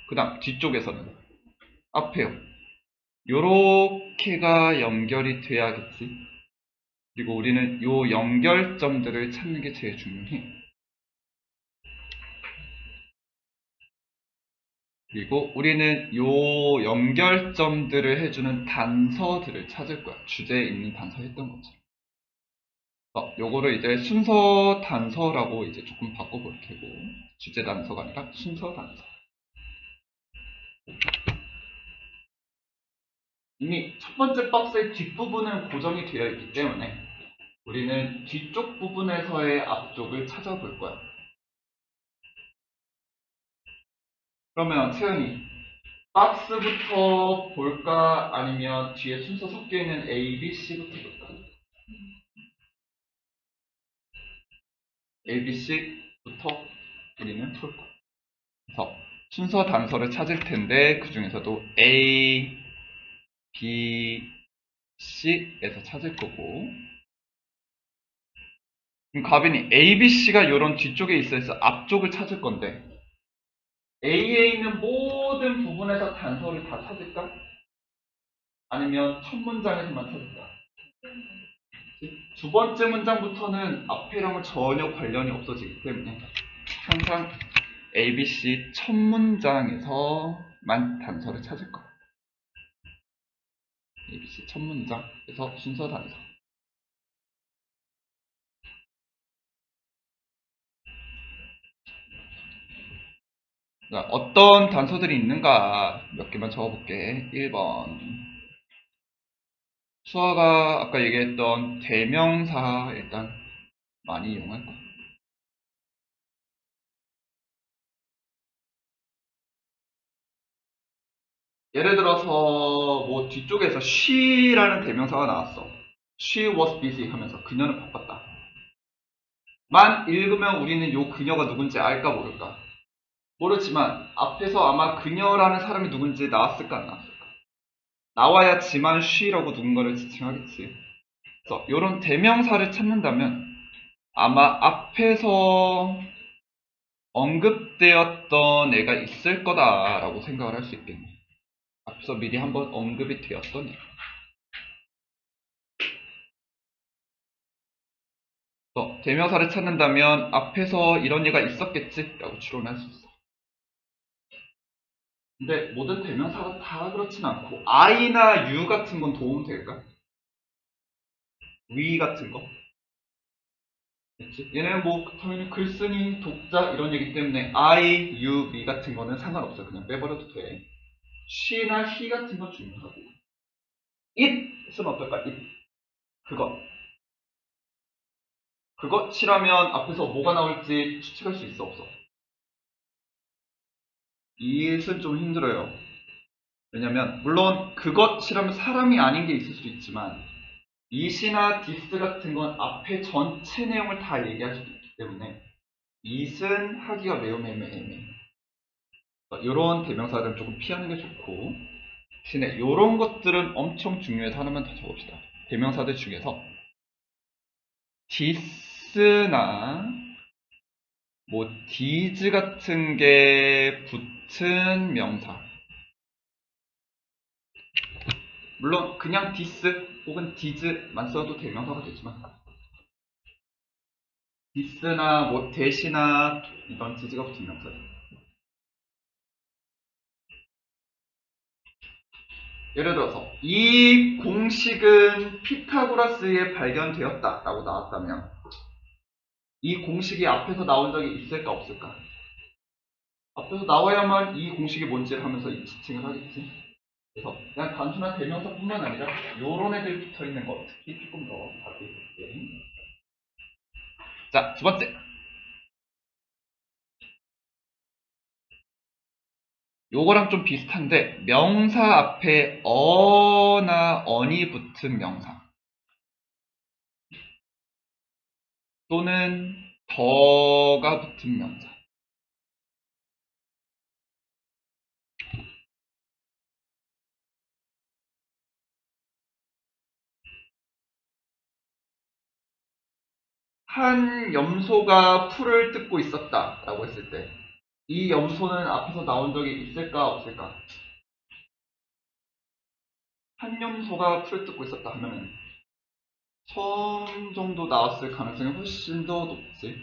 그 다음 뒤쪽에서는 앞에요. 요렇게가 연결이 돼야겠지. 그리고 우리는 요 연결점들을 찾는 게 제일 중요해. 그리고 우리는 요 연결점들을 해주는 단서들을 찾을 거야. 주제에 있는 단서 했던 것처럼. 요거를 이제 순서 단서라고 이제 조금 바꿔볼 테고, 주제 단서가 아니라 순서 단서. 이미 첫 번째 박스의 뒷부분은 고정이 되어 있기 때문에 우리는 뒤쪽 부분에서의 앞쪽을 찾아볼 거야. 그러면 채은이 박스부터 볼까? 아니면 뒤에 순서 섞여 있는 A, B, C부터 볼까? A, B, C부터 우리는 볼 거야. 그래서 순서 단서를 찾을 텐데 그 중에서도 A, B, C에서 찾을 거고 그럼 가빈이 A, B, C가 이런 뒤쪽에 있어서 앞쪽을 찾을 건데 A에 있는 모든 부분에서 단서를 다 찾을까? 아니면 첫 문장에서만 찾을까? 두 번째 문장부터는 앞이랑은 전혀 관련이 없어지기 때문에 항상 A, B, C 첫 문장에서만 단서를 찾을 거야. A, B, C 첫 문장에서 순서 단서. 자, 어떤 단서들이 있는가 몇 개만 적어볼게. 1번. 수아가 아까 얘기했던 대명사 일단 많이 이용할 거야. 예를 들어서 뭐 뒤쪽에서 she라는 대명사가 나왔어. She was busy 하면서 그녀는 바빴다. 만 읽으면 우리는 요 그녀가 누군지 알까 모를까? 모르지만 앞에서 아마 그녀라는 사람이 누군지 나왔을까 안 나왔을까? 나와야지만 she라고 누군가를 지칭하겠지. 그래서 이런 대명사를 찾는다면 아마 앞에서 언급되었던 애가 있을 거다라고 생각을 할 수 있겠네. 앞서 미리 한번 언급이 되었던 애. 대명사를 찾는다면 앞에서 이런 얘가 있었겠지 라고 추론할 수 있어. 근데 모든 대명사가 다 그렇진 않고 I나 U 같은 건 도움 될까? We 같은 거? 그치? 얘네는 뭐 당연히 글쓰니, 독자 이런 얘기 때문에 I, you, we 같은 거는 상관없어. 그냥 빼버려도 돼. she나 he 같은 건 중요하고 it은 어떨까? it. 그것이라면 앞에서 뭐가 나올지 추측할 수 있어 없어? it은 좀 힘들어요. 왜냐면 물론 그것이라면 사람이 아닌 게 있을 수도 있지만 it이나 this 같은 건 앞에 전체 내용을 다 얘기할 수도 있기 때문에 it은 하기가 매우 애매해. 이런 대명사들은 조금 피하는 게 좋고 대신에 이런 것들은 엄청 중요해서 하나만 더 적읍시다. 대명사들 중에서 this나 뭐 디즈 같은 게 붙은 명사. 물론 그냥 디스 혹은 디즈만 써도 대명사가 되지만 디스나 뭐 대시나 이런 디즈가 붙은 명사죠. 예를 들어서 이 공식은 피타고라스에 발견되었다 라고 나왔다면 이 공식이 앞에서 나온 적이 있을까 없을까? 앞에서 나와야만 이 공식이 뭔지를 하면서 이 지칭을 하겠지. 그래서 그냥 단순한 대명사뿐만 아니라 요런 애들 붙어있는 거 특히 조금 더 자세히 볼게. 자, 두 번째. 요거랑 좀 비슷한데 명사 앞에 어나 언이 붙은 명사 또는 더가 붙은 명사. 한 염소가 풀을 뜯고 있었다 라고 했을 때 이 염소는 앞에서 나온 적이 있을까 없을까? 한 염소가 풀을 뜯고 있었다 하면 처음 정도 나왔을 가능성이 훨씬 더 높지.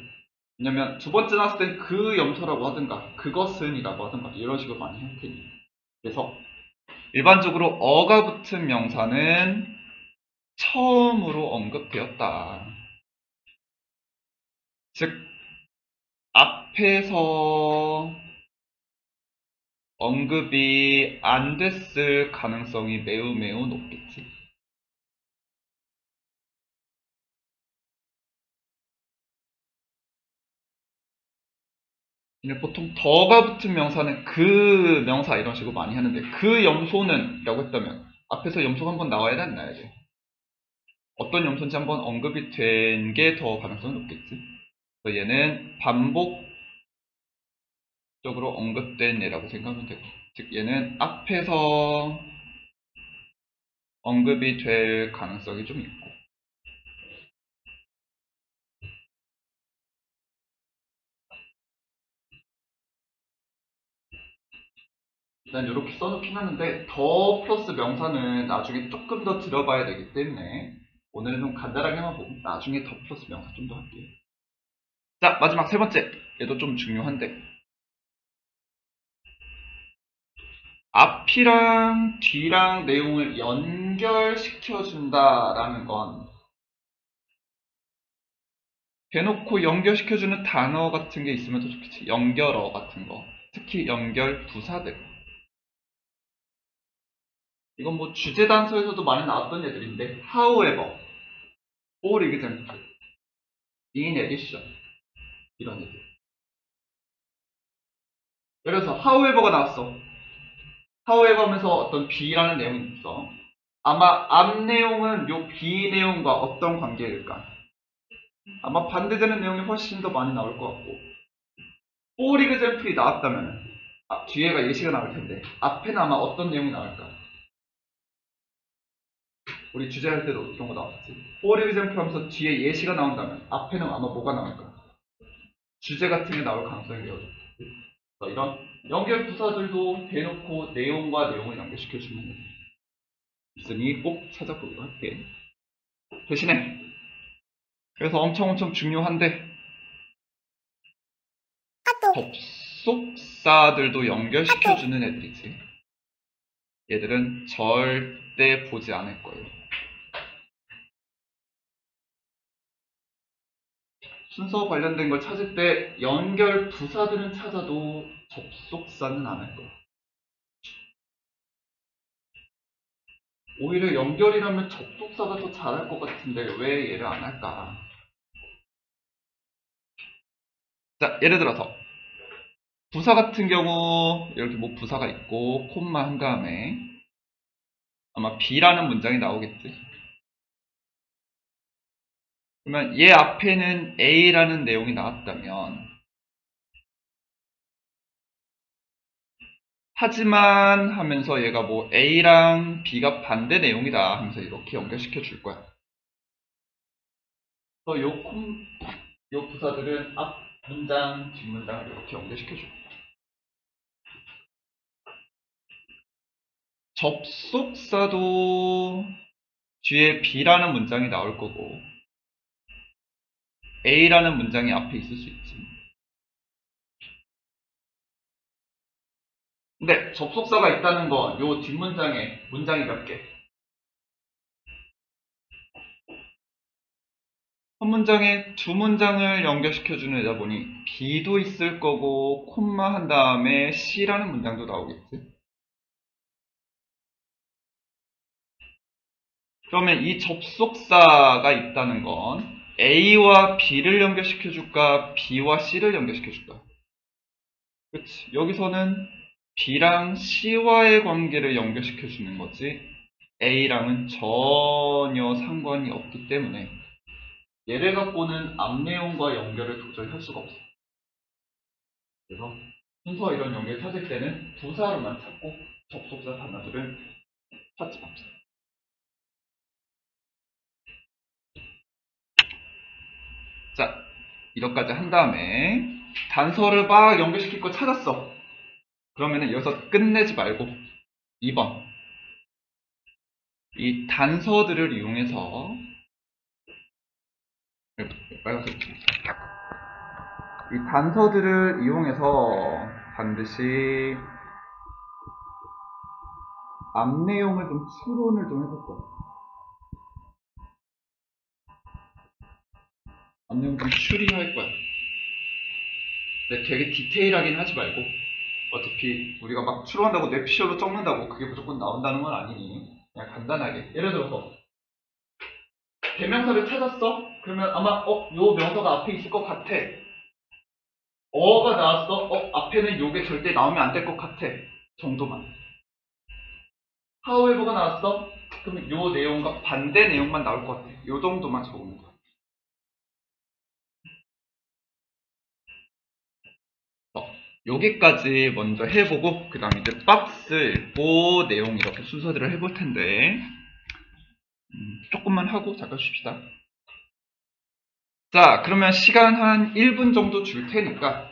왜냐면 두 번째 나왔을 땐 그 염소라고 하든가 그것은 이라고 하든가 이런 식으로 많이 할 테니. 그래서 일반적으로 어가 붙은 명사는 처음으로 언급되었다. 즉 앞에서 언급이 안 됐을 가능성이 매우 매우 높겠지. 근데 보통 더가 붙은 명사는 그 명사 이런 식으로 많이 하는데 그 염소는 라고 했다면 앞에서 염소가 한번 나와야 돼 안 나와야 돼? 어떤 염소인지 한번 언급이 된 게 더 가능성이 높겠지. 그래서 얘는 반복적으로 언급된 예라고 생각하면 되고 즉 얘는 앞에서 언급이 될 가능성이 좀 있고 일단 이렇게 써놓긴 하는데 더 플러스 명사는 나중에 조금 더 들어봐야 되기 때문에 오늘은 좀 간단하게만 보고 나중에 더 플러스 명사 좀 더 할게요. 자, 마지막 세 번째. 얘도 좀 중요한데 앞이랑 뒤랑 내용을 연결시켜준다라는 건 대놓고 연결시켜주는 단어 같은 게 있으면 더 좋겠지. 연결어 같은 거. 특히 연결 부사들. 이건 뭐 주제 단서에서도 많이 나왔던 애들인데 however, for example, in addition 이런 애들. 예를 들어서 however가 나왔어. however 하면서 어떤 be라는 내용이 있어. 아마 앞 내용은 요 be 내용과 어떤 관계일까? 아마 반대되는 내용이 훨씬 더 많이 나올 것 같고 for example이 나왔다면 뒤에가 예시가 나올 텐데 앞에는 아마 어떤 내용이 나올까? 우리 주제할 때도 이런 거 나왔지. for example 하면서 뒤에 예시가 나온다면 앞에는 아마 뭐가 나올까? 주제 같은 게 나올 가능성이 매우 높지. 이런 연결 부사들도 대놓고 내용과 내용을 연결시켜주는 있으니 꼭 찾아보도록 할게. 대신에 그래서 엄청 중요한데 접속사들도 연결시켜주는 애들이지. 얘들은 절대 보지 않을 거예요. 순서 관련된 걸 찾을 때 연결 부사들은 찾아도 접속사는 안 할 거야. 오히려 연결이라면 접속사가 더 잘할 것 같은데 왜 얘를 안 할까? 자, 예를 들어서 부사 같은 경우 이렇게 뭐 부사가 있고 콤마 한 다음에 아마 B라는 문장이 나오겠지. 그러면 얘 앞에는 A라는 내용이 나왔다면 하지만 하면서 얘가 뭐 A랑 B가 반대 내용이다 하면서 이렇게 연결시켜 줄 거야. 그래서 요 부사들은 문장, 뒷문장을 이렇게 연결시켜줘. 접속사도 뒤에 B라는 문장이 나올 거고 A라는 문장이 앞에 있을 수 있지. 근데 접속사가 있다는 건 요 뒷문장에 문장이 몇 개? 한 문장에 두 문장을 연결시켜주는 애다 보니 B도 있을 거고 콤마 한 다음에 C라는 문장도 나오겠지. 그러면 이 접속사가 있다는 건 A와 B를 연결시켜줄까? B와 C를 연결시켜줄까? 그치. 여기서는 B랑 C와의 관계를 연결시켜주는 거지 A랑은 전혀 상관이 없기 때문에 얘를 갖고는 앞 내용과 연결을 도저히 할 수가 없어. 그래서 순서 이런 연결 찾을 때는 부사로만 찾고 접속사 단어들을 찾지 맙시다. 자, 이것까지 한 다음에 단서를 막 연결시킬 거 찾았어. 그러면은 여기서 끝내지 말고 2번 이 단서들을 이용해서 빨간색 이 단서들을 이용해서 반드시 앞 내용을 좀 추론을 좀 해볼 거야. 앞 내용 좀 추리할 거야. 근데 되게 디테일하긴 하지 말고 어차피 우리가 막 추론한다고 뇌피셜로 적는다고 그게 무조건 나온다는 건 아니니 그냥 간단하게 예를 들어서 대명사를 찾았어? 그러면 아마 요 명사가 앞에 있을 것 같아. 어가 나왔어? 앞에는 요게 절대 나오면 안 될 것 같아. 정도만. however가 나왔어? 그러면 요 내용과 반대 내용만 나올 것 같아. 요 정도만 적으면 돼. 여기까지 먼저 해보고 그 다음에 이제 박스 읽고 내용 이렇게 순서대로 해볼 텐데 조금만 하고 잠깐 쉽시다. 자, 그러면 시간 한 1분 정도 줄 테니까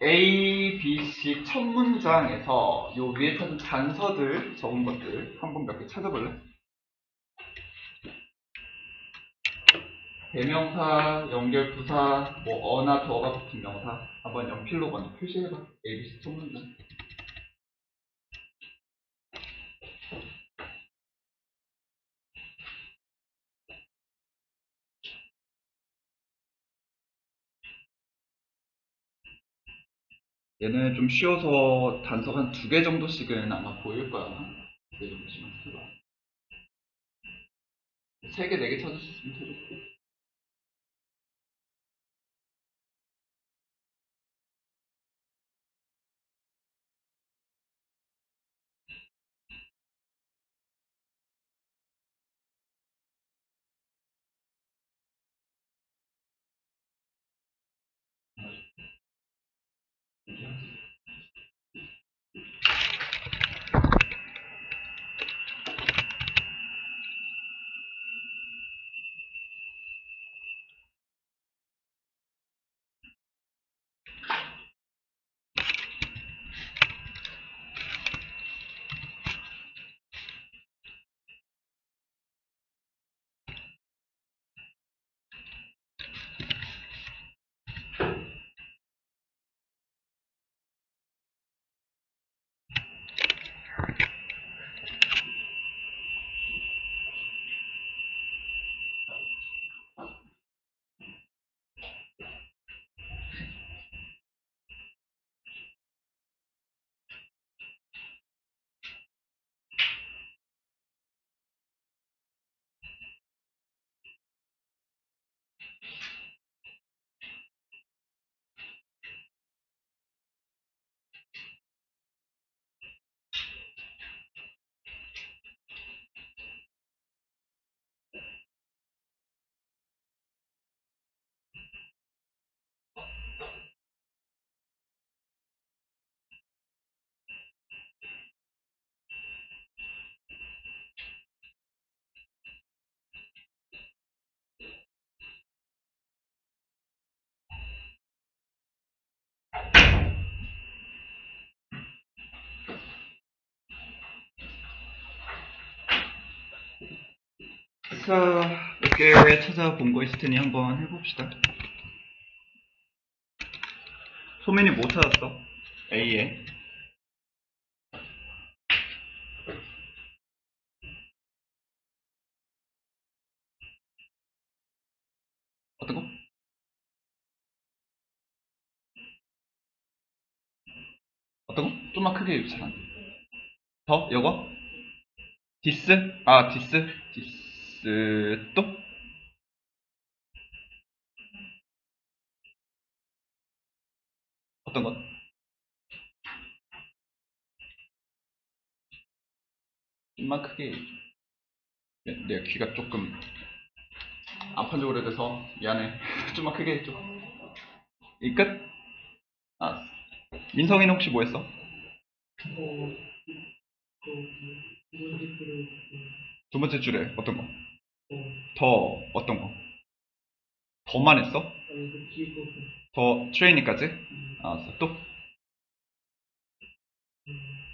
A, B, C 첫 문장에서 요 위에 찾은 단서들 적은 것들 한번 몇 개 찾아볼래? 대명사, 연결부사, 뭐 어나 더가 붙은 명사 한번 연필로 먼저 표시해봐. A, B, C 첫 문장. 얘는 좀 쉬워서 단서가 한 2개 정도씩은 아마 보일 거야. 2개 정도씩만 찾아봐. 3개, 4개 찾을 수 있으면 더 좋고. 자, 몇 개 찾아본 거 있을 테니 한번 해봅시다. 소민이 뭐 찾았어? A에. 어떤 거? 어떤 거? 좀만 크게 해주세요. 더? 요거? 디스? 아, 디스? 디스 또? 어떤 것? 좀만 크게 해줘. 내 귀가 조금 아픈 지 오래돼서 미안해. 좀만 크게 해줘. 이 끝? 아, 민성이는 혹시 뭐 했어? 두 번째 줄에 어떤 거? 더 어떤 거? 더만 했어? 더 트레이닝까지? 알았어. 또?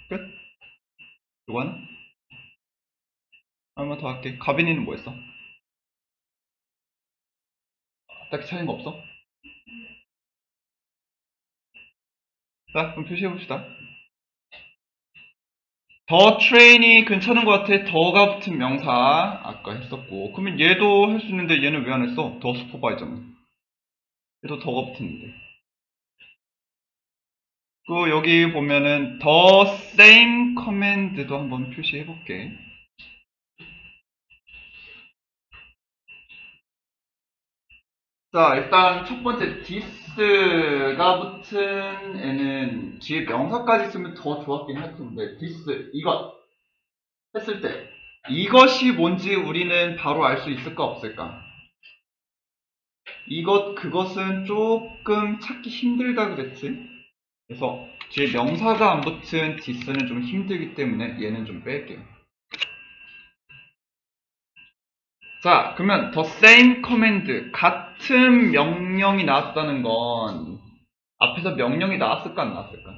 끝? 이거 하나? 한번 더 할게. 가빈이는 뭐 했어? 딱히 차이는 거 없어? 자, 그럼 표시해봅시다. 더 트레인이 괜찮은 것 같아. 더가 붙은 명사 아까 했었고, 그러면 얘도 할 수 있는데 얘는 왜 안 했어? 더 슈퍼바이저는 얘도 더가 붙었는데. 그 여기 보면은 더 same command도 한번 표시해볼게. 자, 일단 첫 번째 this가 붙은 애는 뒤에 명사까지 쓰면 더 좋았긴 할 텐데, this 이것 했을 때 이것이 뭔지 우리는 바로 알 수 있을까 없을까? 이것 그것은 조금 찾기 힘들다 그랬지? 그래서 뒤에 명사가 안 붙은 this는 좀 힘들기 때문에 얘는 좀 뺄게요. 자, 그러면 the same command 같은 명령이 나왔다는 건 앞에서 명령이 나왔을까 안 나왔을까?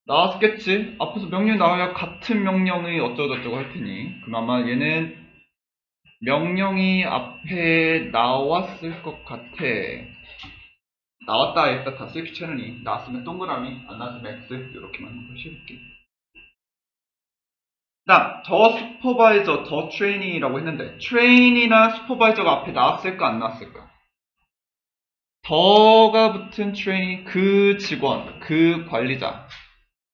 나왔겠지? 앞에서 명령이 나와야 같은 명령이 어쩌고저쩌고 할 테니. 그럼 아마 얘는 명령이 앞에 나왔을 것 같아. 나왔다 했다 다 쓸 귀찮으니 나왔으면 동그라미, 안 나왔으면 X 이렇게만 한번 씌울게. 다음 더 슈퍼바이저, 더 트레이닝이라고 했는데 트레이닝이나 슈퍼바이저가 앞에 나왔을까 안 나왔을까? 더가 붙은 트레이닝, 그 직원, 그 관리자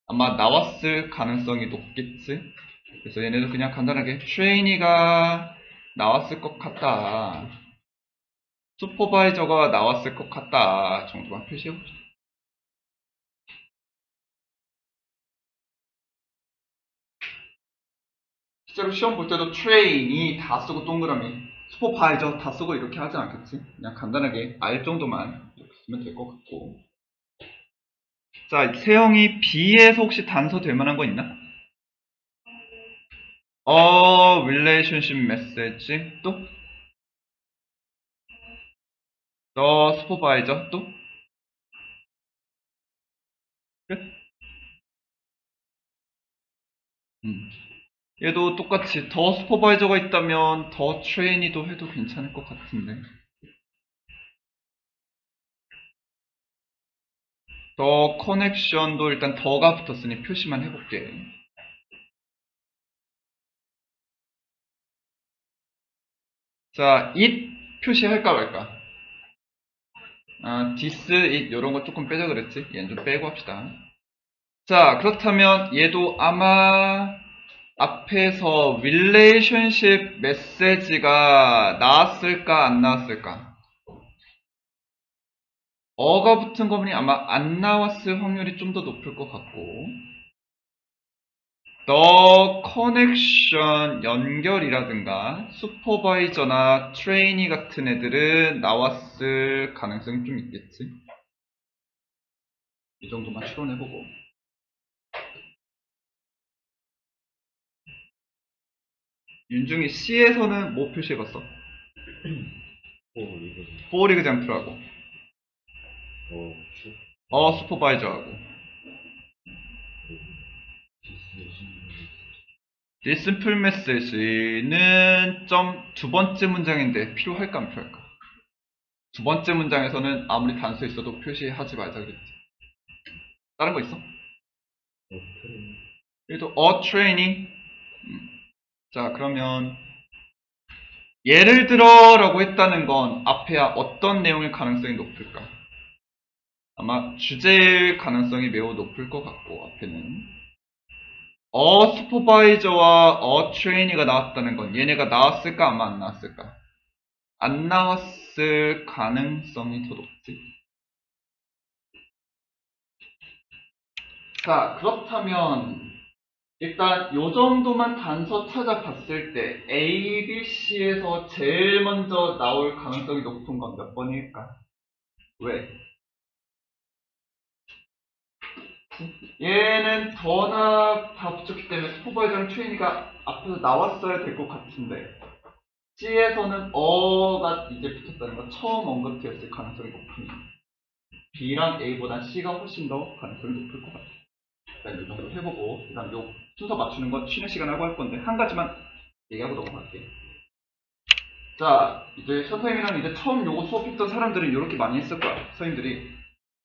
아마 나왔을 가능성이 높겠지? 그래서 얘네도 그냥 간단하게 트레이닝이가 나왔을 것 같다, 슈퍼바이저가 나왔을 것 같다 정도만 표시해봅시다. 실제로 시험 볼 때도 트레인이 다 쓰고 동그라미, 슈퍼바이저 다 쓰고 이렇게 하지 않겠지? 그냥 간단하게 알 정도만 이렇게 쓰면 될 것 같고. 자, 세영이 B에서 혹시 단서 될 만한 거 있나? relationship message 또? 슈퍼바이저 또? 끝? 얘도 똑같이 더 슈퍼바이저가 있다면 더 트레이니도 해도 괜찮을 것 같은데. 더 커넥션도 일단 더가 붙었으니 표시만 해볼게. 자, it 표시할까 말까? this, it 이런 거 조금 빼자 그랬지? 얘는 좀 빼고 합시다. 자, 그렇다면 얘도 아마 앞에서 relationship message가 나왔을까 안 나왔을까? 어가 붙은 거니 아마 안 나왔을 확률이 좀 더 높을 것 같고, the connection 연결이라든가 슈퍼바이저나 트레이니 같은 애들은 나왔을 가능성이 좀 있겠지? 이 정도만 추론해보고. 윤중이 C에서는 뭐 표시해봤어? for example하고 슈퍼바이저하고 This simple message는 두 번째 문장인데 필요할까 안 필요할까? 두 번째 문장에서는 아무리 단수 있어도 표시하지 말자 그랬지. 다른 거 있어? 그래도 a training. 자, 그러면 예를 들어라고 했다는 건 앞에야 어떤 내용일 가능성이 높을까? 아마 주제일 가능성이 매우 높을 것 같고, 앞에는 슈퍼바이저와 트레이니가 나왔다는 건 얘네가 나왔을까 아마 안 나왔을까? 안 나왔을 가능성이 더 높지. 자, 그렇다면 일단 요 정도만 단서 찾아봤을 때 A, B, C에서 제일 먼저 나올 가능성이 높은 건 몇 번일까? 왜? 얘는 더나 다 붙였기 때문에 슈퍼바이저랑 트레이니가 앞에서 나왔어야 될 것 같은데 C에서는 어가 이제 붙었다는 건 처음 언급되었을 가능성이 높으니 B랑 A보단 C가 훨씬 더 가능성이 높을 것 같아요. 일단 이 정도 해보고 일단 요 순서 맞추는 건 쉬는 시간 하고 할 건데 한 가지만 얘기하고 넘어갈게요. 자, 이제 선생님이랑 이제 처음 요거 수업했던 사람들은 이렇게 많이 했을 거야. 선생님들이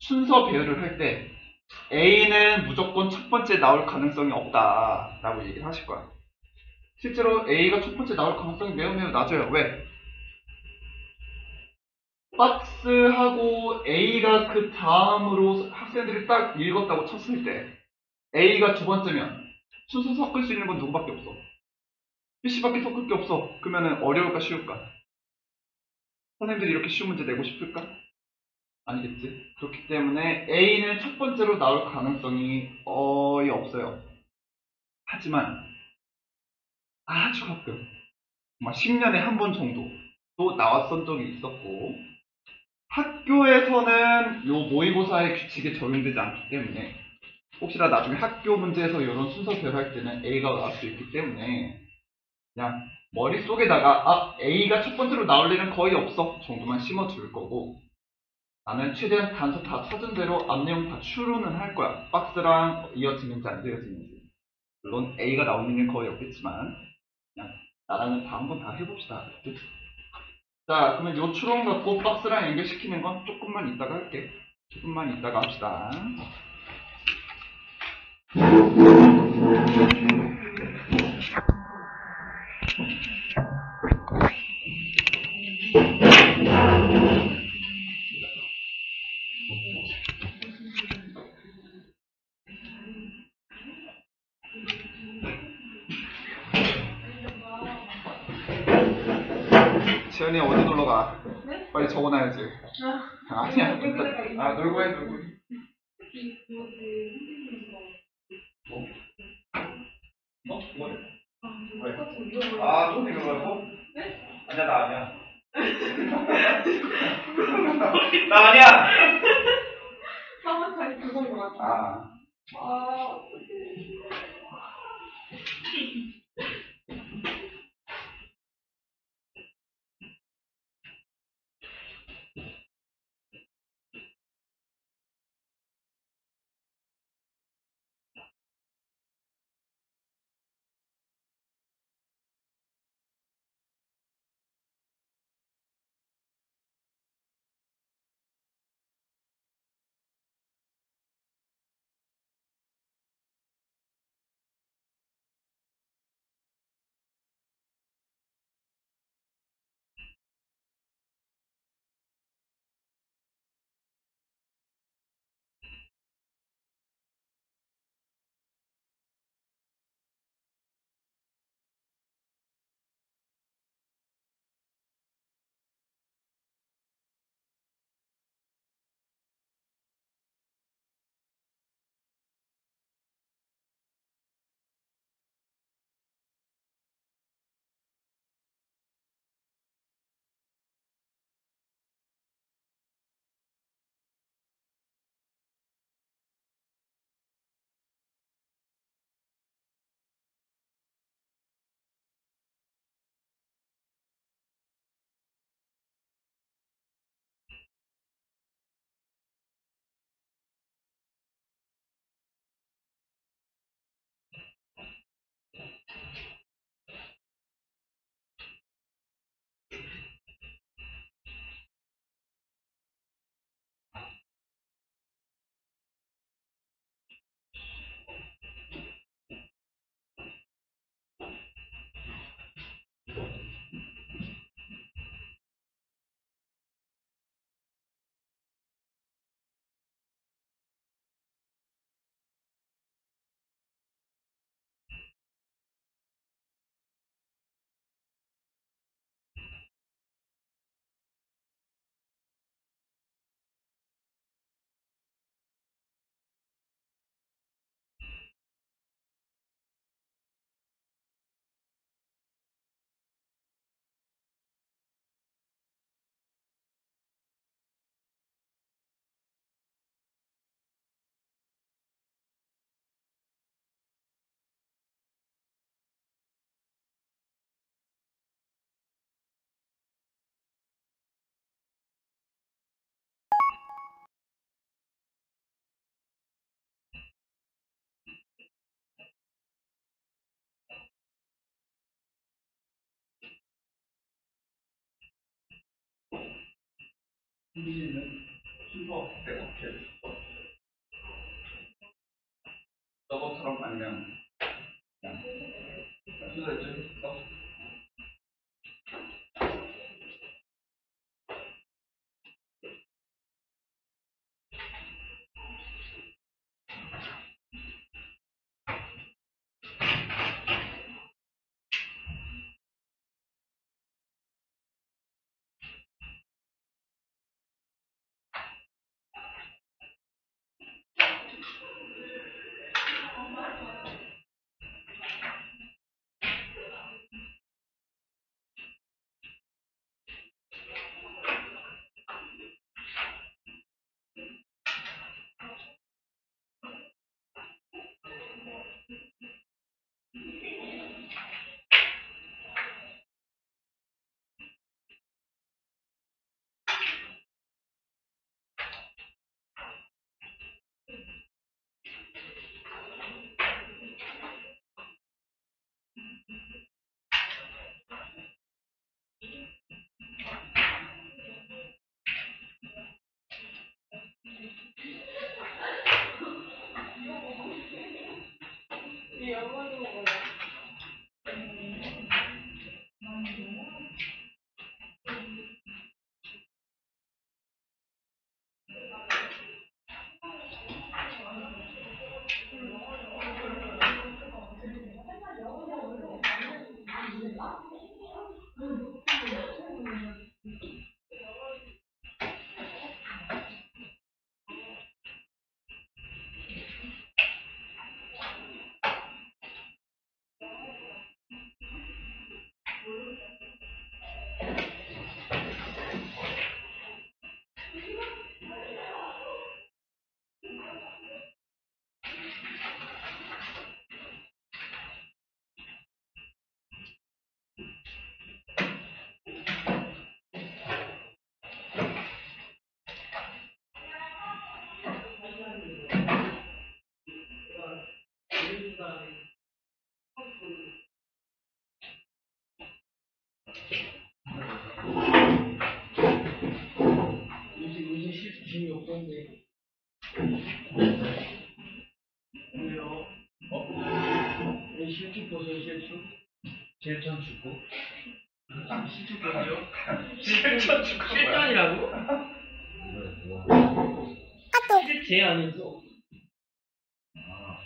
순서 배열을 할 때 A는 무조건 첫 번째 나올 가능성이 없다 라고 얘기를 하실 거야. 실제로 A가 첫 번째 나올 가능성이 매우 낮아요. 왜? 박스하고 A가 그 다음으로 학생들이 딱 읽었다고 쳤을 때 A가 두 번째면 순서 섞을 수 있는 건 누구밖에 없어? PC밖에 섞을 게 없어. 그러면 어려울까 쉬울까? 선생님들이 이렇게 쉬운 문제 내고 싶을까? 아니겠지. 그렇기 때문에 A는 첫 번째로 나올 가능성이 거의 없어요. 하지만 아주 가끔 정말 10년에 한 번 정도도 나왔던 적이 있었고 학교에서는 요 모의고사의 규칙에 적용되지 않기 때문에 혹시나 나중에 학교 문제에서 이런 순서 배열할 때는 A가 나올 수 있기 때문에 그냥 머릿속에다가 A가 첫 번째로 나올 일은 거의 없어 정도만 심어줄 거고 나는 최대한 단서 다 찾은 대로 앞 내용 다 추론은 할 거야. 박스랑 이어지는지 안 이어지는지. 물론 A가 나올 일은 거의 없겠지만 그냥 나랑은 다 한번 다 해봅시다. 자, 그러면 요 추론 갖고 박스랑 연결시키는 건 조금만 이따가 할게. 조금만 이따가 합시다. 지연이 어디 놀러 가? 네? 빨리 적어놔야지. 아니야. 놀고 해, 놀고 해. 뭐? 뭐래? 왜? 또 이거라고? 네? 아니야, 나 아니야. 나 아니야! 사무차이 그건 것 같아. 아. 우리는 순서 어떻게 저것처럼 아니면 그냥 순서 있어? 영어도 뭐야? 요새 실수 재미없던데. 왜요? 왜 실축 보세요, 실축? 실전 축구? 실축 보세요? 실전 축구가 뭐야? 실전이라고? 뭐야? 실제 아니었어. 아,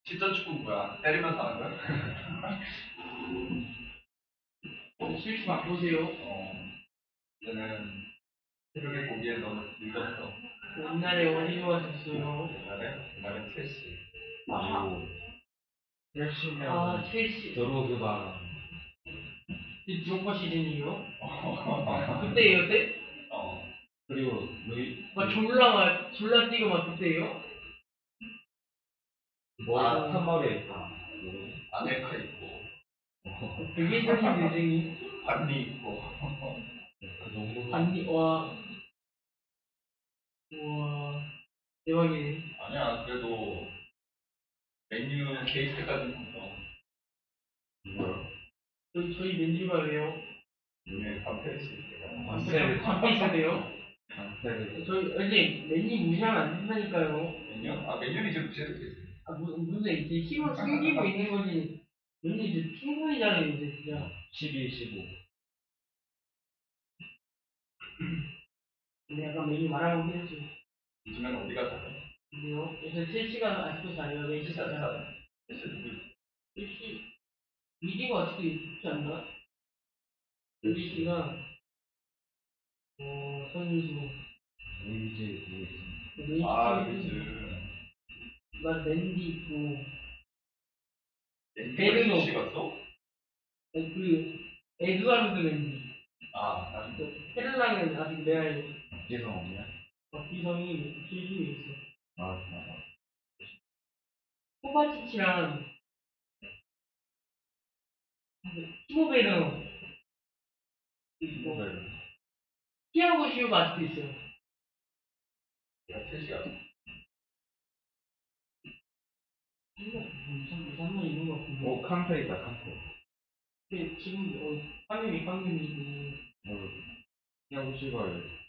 실전 축구는 뭐야? 때리면서 하는 거야? 실축 바꾸세요. 얘는 새벽에 고기에 너무 늙었어. 옛날에 어디 좋아하셨어요? 옛날에 첼시. 그리고 열심히 아, 하면 첼시. 드로그바랑 드롭바 시즌이요? 그때예요, 때? 그리고 루이 졸라 뛰고 막 그때예요? 머리 아. 한 머리에 있다. 아넬카 있고 되게 적인 대생이. 반니 있고. 그 정도면 반니, 와. 우와. 대박이네. 아니야, 그래도 맨유 케이스까지는 있어. 뭐야? 저희 맨유가 왜요? 요즘에 반페이스 반세를 반패 있어야 돼요? 반세를 저희, 어제 맨유 무시하면 안 된다니까요. 맨유? 아, 맨유는 이제 무시해도 되지. 아, 무슨 이제 힘을 숨기고 있는 거지. 맨유 이제 충분히 잘해요, 이제 진짜. 12, 15. 근데 약간 맨유 말하고 했죠. 요즘엔 어디가 잘해? 근데요? 요새 첼시가 아직도 잘해요, 맨시가 잘해요. 첼시 누구 있어? 첼시, 위디가 아직도 있지 않나? 위디가, 선수, 루이지 누구 있어? 맨시티 아, 있고, 그치. 나 맨디 있고, 맨유가 베르노. 첼시 갔어? 에드와르드 맨디. 아, 나중에. 페르랑은 아직 레알, 박지성 없냐? 박지성이 첼시에 있어. 아, 맞아. 코바치치랑, 티모베르 있고, 이거를 티아고 슈가 아직도 있어요. 내가 첼시 갔어. 한번 있는 것 같은데. 오, 칸테 있다, 칸테. 근데 지금, 황금이고, 야구 씨발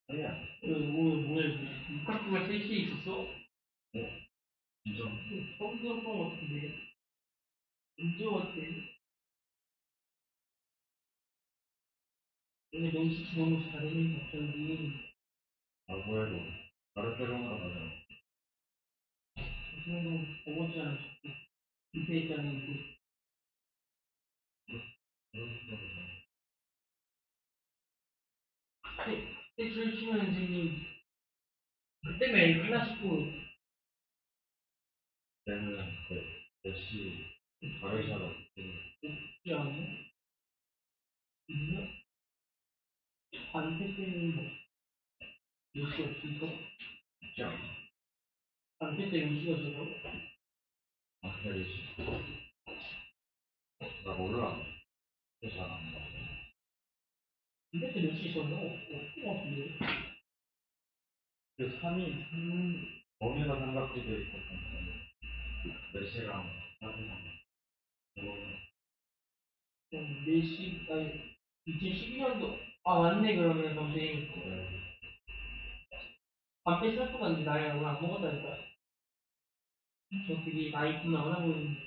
아니야. 뭐야, 육각수가 셋이 있었어? 인정. 처음 들었던 것 같은데. 언제 왔대? 오늘 명식 너무 잘했는 갑자기. 아무래도 다른 때로는 맞아. 무슨 어거지 않아. 밑에 있잖아, 이거. 그때 술 치면 선생님, 그때 매일 클라시코 때는 몇시 바르샤가 없지 않아? 있나? 반패 때는 뭐, 몇 시가 없으니까? 있지 않아? 반패 때몇 시가 저러? 아, 그래, 나 몰라. 그래서 잘안 봐. 반패 때몇 시 저러? 없을 것 같은데. 그 범위가 삼각지대 있고, 몇시랑 사진랑. 그럼 4시, 아니, 2012년도, 아, 맞네, 그러면, 선생님. 반패 생각보다 이제 나이가 안 먹었다니까. 저 되게 나이 좀 많아 보이는데.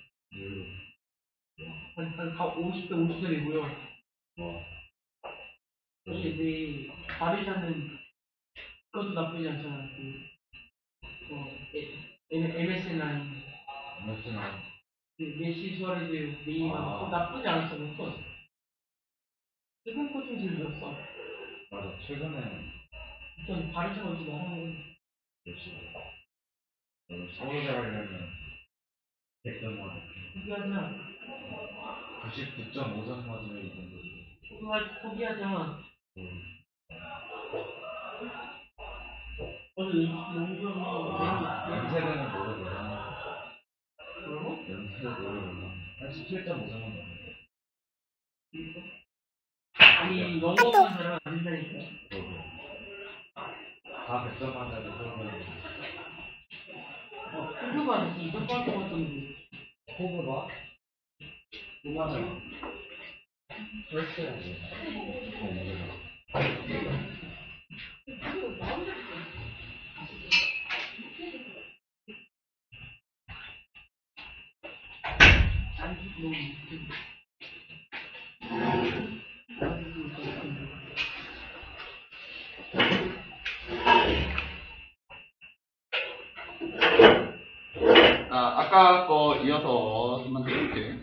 한 50대 50살이고요. 와. 사실 내 바리샤는 그것도 나쁘지 않잖아. MSN 라인. 몇시나. 메시 수아레즈 네이마르 나쁘지 않았어. 못 써. 최근 거좀 들렸어. 맞아. 최근에 전 바리샤가 좀 많아. 몇시 서울대 가려면 100점 맞아. 포기하자. 99.5점 맞으면 이 정도지. 포기하자. 음. 오늘 농구는 연세대는 노래 몰라. 뭐라고? 연세대 노래 몰라. 87.5점은 넘는데. 아니 영어 쓰는 사람은 안 된다니까. 다 100점 맞아도 그러면 호주가 무슨 이점 빠질 것 같던데. 호불호? 뭐가 그랬어야지. 아까 거 이어서 한번 해볼게요.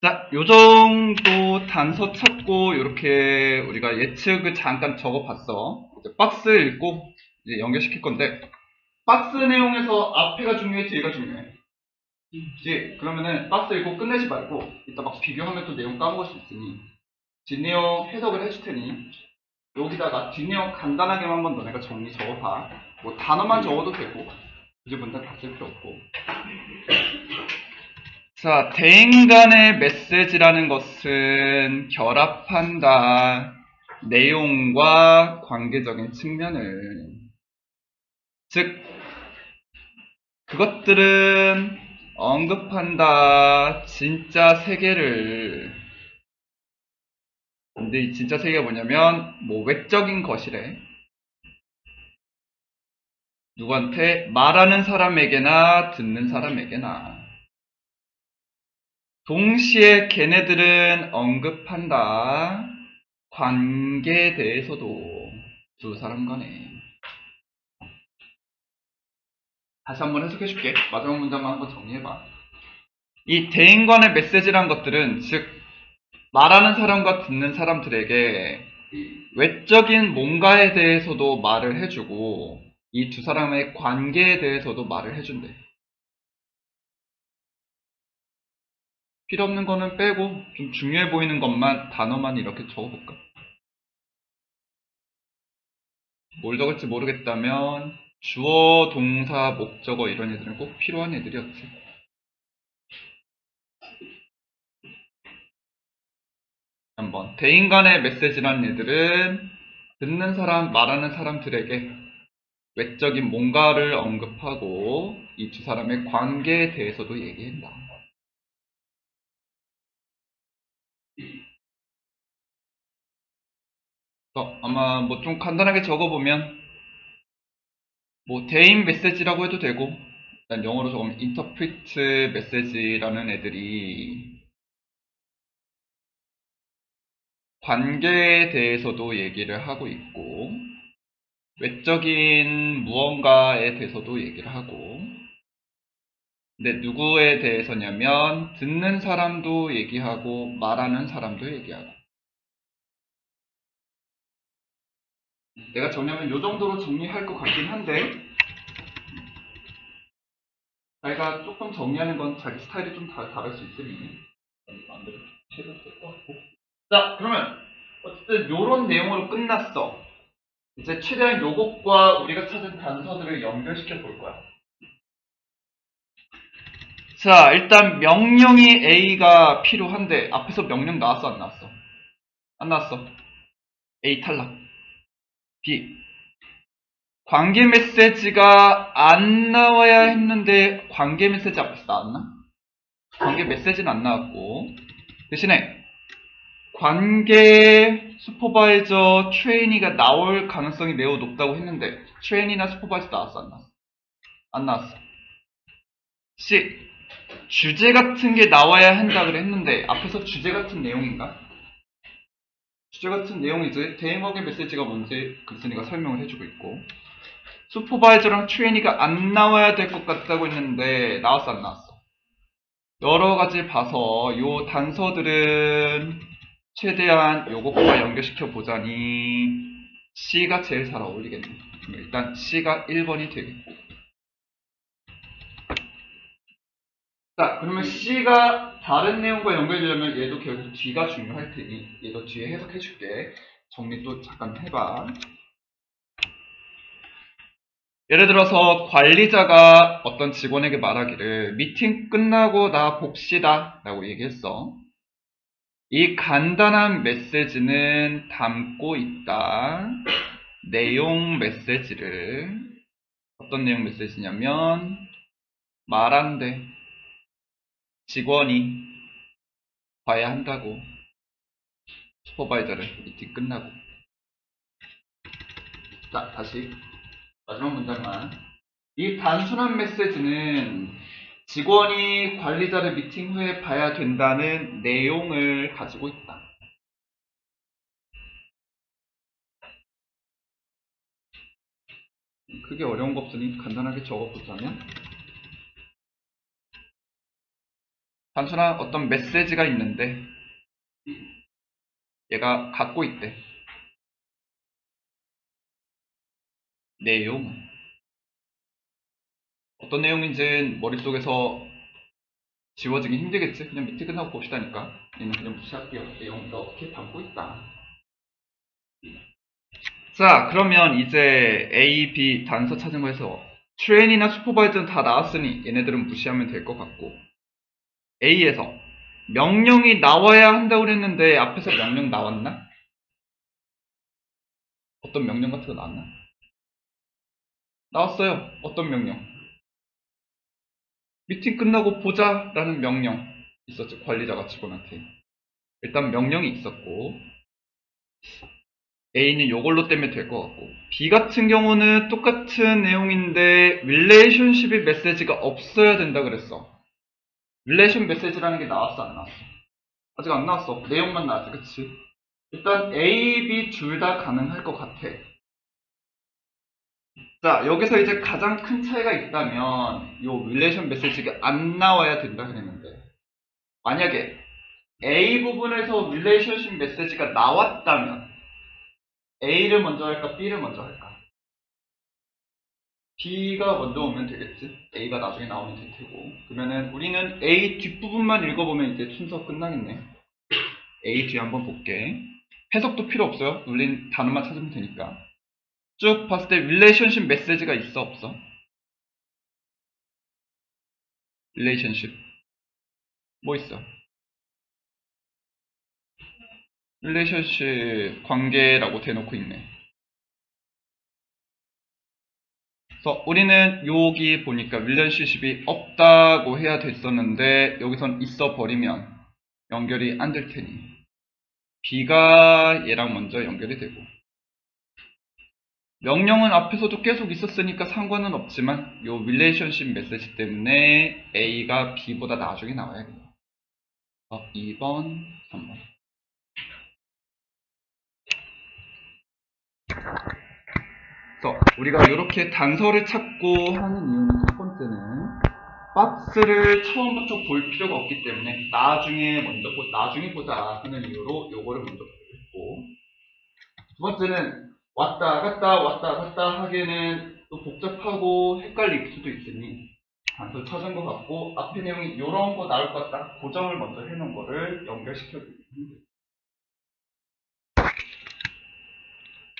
자, 요 정도 단서 찾고 이렇게 우리가 예측을 잠깐 적어봤어. 이제 박스 읽고 이제 연결시킬 건데 박스 내용에서 앞에가 중요해, 뒤가 중요해. 그러면은 박스 읽고 끝내지 말고 이따 막 비교하면 또 내용 까먹을 수 있으니 뒷내용 해석을 해줄 테니 여기다가 뒷내용 간단하게만 한번 너네가 정리 적어봐. 뭐 단어만 적어도 되고 굳이 문단 다 쓸 필요 없고. 자, 대인 간의 메시지라는 것은 결합한다. 내용과 관계적인 측면을. 즉, 그것들은 언급한다. 진짜 세계를. 근데 이 진짜 세계가 뭐냐면, 뭐 외적인 것이래. 누구한테? 말하는 사람에게나 듣는 사람에게나. 동시에 걔네들은 언급한다. 관계에 대해서도 두 사람 간에. 다시 한번 해석해줄게. 마지막 문장만 한번 정리해봐. 이 대인 간의 메시지란 것들은 즉 말하는 사람과 듣는 사람들에게 외적인 뭔가에 대해서도 말을 해주고 이 두 사람의 관계에 대해서도 말을 해준대. 필요 없는 거는 빼고 좀 중요해 보이는 것만 단어만 이렇게 적어볼까? 뭘 적을지 모르겠다면 주어, 동사, 목적어 이런 애들은 꼭 필요한 애들이었지. 한번 대인 간의 메시지라는 애들은 듣는 사람, 말하는 사람들에게 외적인 뭔가를 언급하고 이 두 사람의 관계에 대해서도 얘기한다. 아마 뭐 좀 간단하게 적어보면 뭐 대인 메시지라고 해도 되고, 일단 영어로 적으면 interpret message라는 애들이 관계에 대해서도 얘기를 하고 있고, 외적인 무언가에 대해서도 얘기를 하고, 근데 누구에 대해서냐면 듣는 사람도 얘기하고 말하는 사람도 얘기하고. 내가 정리하면 이 정도로 정리할 것 같긴 한데, 자기가 조금 정리하는 건 자기 스타일이 좀 다를 수 있으니 마음대로 해도 될 것 같고. 자, 그러면 어쨌든 요런 내용으로 끝났어. 이제 최대한 요것과 우리가 찾은 단서들을 연결시켜 볼 거야. 자, 일단 명령이 A가 필요한데 앞에서 명령 나왔어 안 나왔어? 안 나왔어. A 탈락. B. 관계 메시지가 안 나와야 했는데 관계 메시지 앞에서 나왔나? 관계 메시지는 안 나왔고, 대신에 관계 슈퍼바이저 트레이니가 나올 가능성이 매우 높다고 했는데 트레이니나 슈퍼바이저 나왔어 안 나왔어? 안 나왔어. C. 주제 같은 게 나와야 한다 그랬는데 앞에서 주제 같은 내용인가? 주제 같은 내용이 이제 대응관계 메시지가 뭔지 글쓴이가 설명을 해주고 있고, 슈퍼바이저랑 트레이니가 안 나와야 될 것 같다고 했는데 나왔어 안 나왔어? 여러 가지 봐서 요 단서들은 최대한 요것과 연결시켜 보자니 C가 제일 잘 어울리겠네. 일단 C가 1번이 되겠고. 자, 그러면 C가 다른 내용과 연결되려면 얘도 결국 D가 중요할 테니 얘도 뒤에 해석해 줄게. 정리 또 잠깐 해봐. 예를 들어서 관리자가 어떤 직원에게 말하기를 미팅 끝나고 나 봅시다 라고 얘기했어. 이 간단한 메시지는 담고 있다. 내용 메시지를, 어떤 내용 메시지냐면 말한대. 직원이 봐야 한다고. 슈퍼바이저를 미팅 끝나고. 자, 다시 마지막 문장만. 이 단순한 메시지는 직원이 관리자를 미팅 후에 봐야 된다는 내용을 가지고 있다. 크게 어려운 거 없으니 간단하게 적어보자면, 단순한 어떤 메시지가 있는데 얘가 갖고 있대. 내용은 어떤 내용인지는 머릿속에서 지워지기 힘들겠지? 그냥 미팅 끝나고 봅시다니까. 얘는 그냥 무시할게요. 내용을 어떻게 담고 있다. 자, 그러면 이제 A, B 단서 찾은 거에서 트레인이나 슈퍼바이저는 다 나왔으니 얘네들은 무시하면 될 것 같고, A에서 명령이 나와야 한다고 그랬는데 앞에서 명령 나왔나? 어떤 명령 같은 거 나왔나? 나왔어요. 어떤 명령? 미팅 끝나고 보자 라는 명령 있었죠. 관리자가 직원한테. 일단 명령이 있었고, A는 요걸로 떼면 될 것 같고, B 같은 경우는 똑같은 내용인데 릴레이션십이 메시지가 없어야 된다 그랬어. 릴레이션 메시지라는 게 나왔어 안 나왔어? 아직 안 나왔어. 내용만 나왔지, 그치? 일단 A, B 둘 다 가능할 것 같아. 자, 여기서 이제 가장 큰 차이가 있다면 요 릴레이션 메시지가 안 나와야 된다 그랬는데, 만약에 A 부분에서 릴레이션십 메시지가 나왔다면 A를 먼저 할까 B를 먼저 할까? B가 먼저 오면 되겠지. A가 나중에 나오면 될 테고. 그러면은 우리는 A 뒷부분만 읽어보면 이제 순서 끝나겠네. A 뒤에 한번 볼게. 해석도 필요 없어요. 눌린 단어만 찾으면 되니까. 쭉 봤을 때 릴레이션십 메시지가 있어 없어? 릴레이션십 뭐 있어? 릴레이션십 관계라고 대놓고 있네. 그래서 우리는 여기 보니까 릴레이션십이 없다고 해야 됐었는데 여기선 있어 버리면 연결이 안 될 테니 B가 얘랑 먼저 연결이 되고, 명령은 앞에서도 계속 있었으니까 상관은 없지만 요 릴레이션십 메시지 때문에 A가 B보다 나중에 나와야 돼요. 2번, 3번. 그래서 우리가 이렇게 단서를 찾고 하는 이유는 첫 번째는 박스를 처음부터 볼 필요가 없기 때문에 나중에 보자 하는 이유로 요거를 먼저 보고, 두 번째는 왔다 갔다 하기에는 또 복잡하고 헷갈릴 수도 있으니 단서 찾은 것 같고 앞에 내용이 이런 거 나올 것 같다 고정을 먼저 해놓은 거를 연결시켜 드립니다.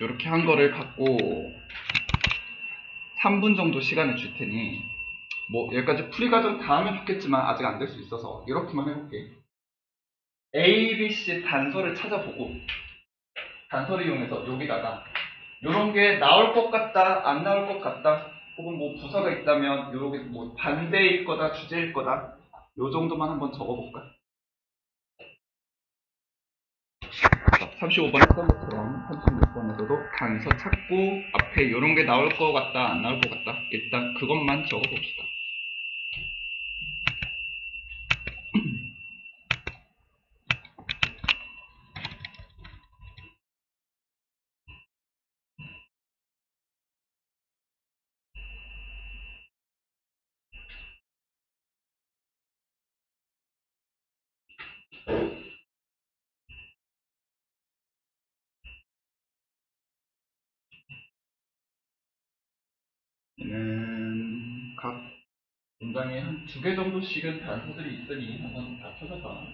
이렇게 한 거를 갖고 3분 정도 시간을 줄 테니 뭐 여기까지 풀이 과정 다 하면 좋겠지만 아직 안 될 수 있어서 이렇게만 해볼게. A, B, C 단서를 찾아보고 단서를 이용해서 여기다가 이런 게 나올 것 같다 안 나올 것 같다 혹은 뭐 부사가 있다면 요게 뭐 반대일 거다 주제일 거다 요 정도만 한번 적어볼까? 35번 했던 것처럼 36번에서도 단서 찾고 앞에 이런 게 나올 것 같다 안 나올 것 같다 일단 그것만 적어봅시다. 얘는 각 문장에 한 2개 정도씩은 단서들이 있으니 한번 다 찾아봐.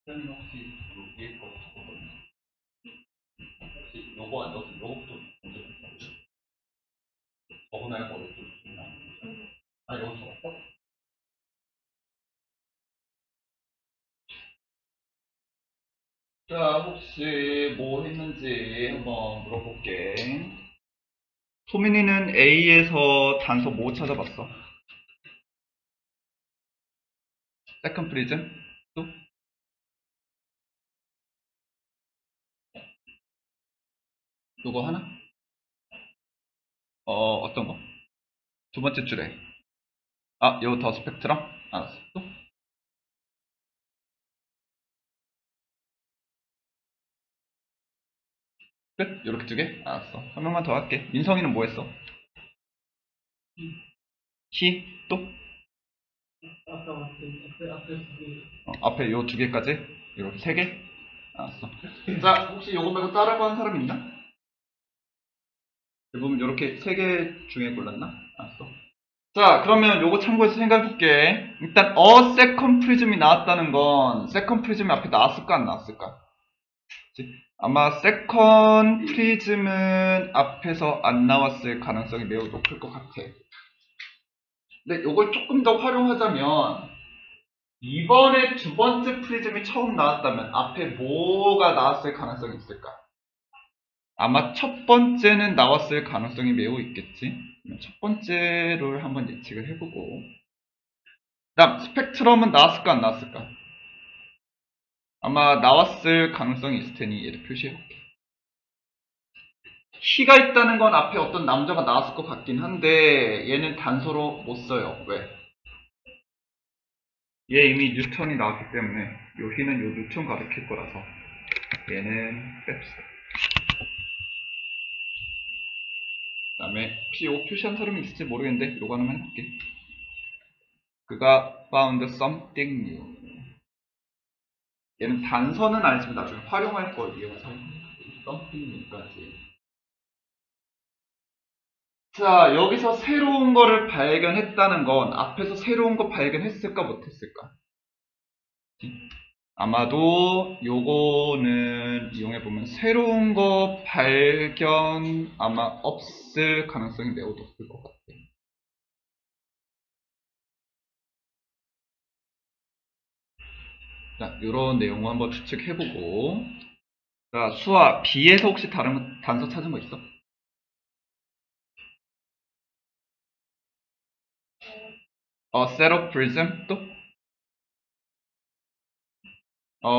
선생님 혹시 여기에 거 적었거든요. 혹시 요거 안 적었으면 요거부터 먼저 적어놔야 머리 좀 있나? 아 요거 적었어? 자 혹시 뭐 했는지 한번 물어볼게. 소민이는 A에서 단서 뭐 찾아봤어? 세컨 프리즘? 또? 요거 하나? 어떤 거? 두 번째 줄에. 아, 요거 더 스펙트럼? 알았어. 또? 끝? 요렇게 두 개? 알았어. 한 명만 더 할게. 민성이는 뭐 했어? 키? 또? 아까 앞에 앞에 요 두 개까지? 이렇게 세 개? 알았어. 자, 혹시 요거 말고 다른 거 한 사람 있나? 대부분 요렇게 세 개 중에 골랐나? 알았어. 자, 그러면 요거 참고해서 생각해볼게. 일단 a second prism이 나왔다는 건 second prism이 앞에 나왔을까 안 나왔을까? 그치? 아마 second prism은 앞에서 안 나왔을 가능성이 매우 높을 것 같아. 근데 요걸 조금 더 활용하자면 이번에 두 번째 프리즘이 처음 나왔다면 앞에 뭐가 나왔을 가능성이 있을까? 아마 첫 번째는 나왔을 가능성이 매우 있겠지. 그러면 첫 번째를 한번 예측을 해보고, 그다음 스펙트럼은 나왔을까 안 나왔을까? 아마 나왔을 가능성이 있을 테니 얘를 표시해볼게. 희가 있다는 건 앞에 어떤 남자가 나왔을 것 같긴 한데 얘는 단서로 못 써요. 왜? 얘 이미 뉴턴이 나왔기 때문에 요 희는 요 뉴턴 가리킬 거라서 얘는 뺍시다. 그 다음에 혹시 요 표시한 사람이 있을지 모르겠는데 요거 하나만 해볼게. 그가 found something new. 얘는 단서는 아니지만 나중에 활용할 걸 이용해서 something new까지. 자, 여기서 새로운 거를 발견했다는 건 앞에서 새로운 거 발견했을까 못했을까? 아마도 요거는 이용해보면 새로운 거 발견 아마 없을 가능성이 매우 높을 것 같아요. 자, 요런 내용을 한번 추측해보고. 자, 수아, B에서 혹시 다른 단서 찾은 거 있어? set of prism 또?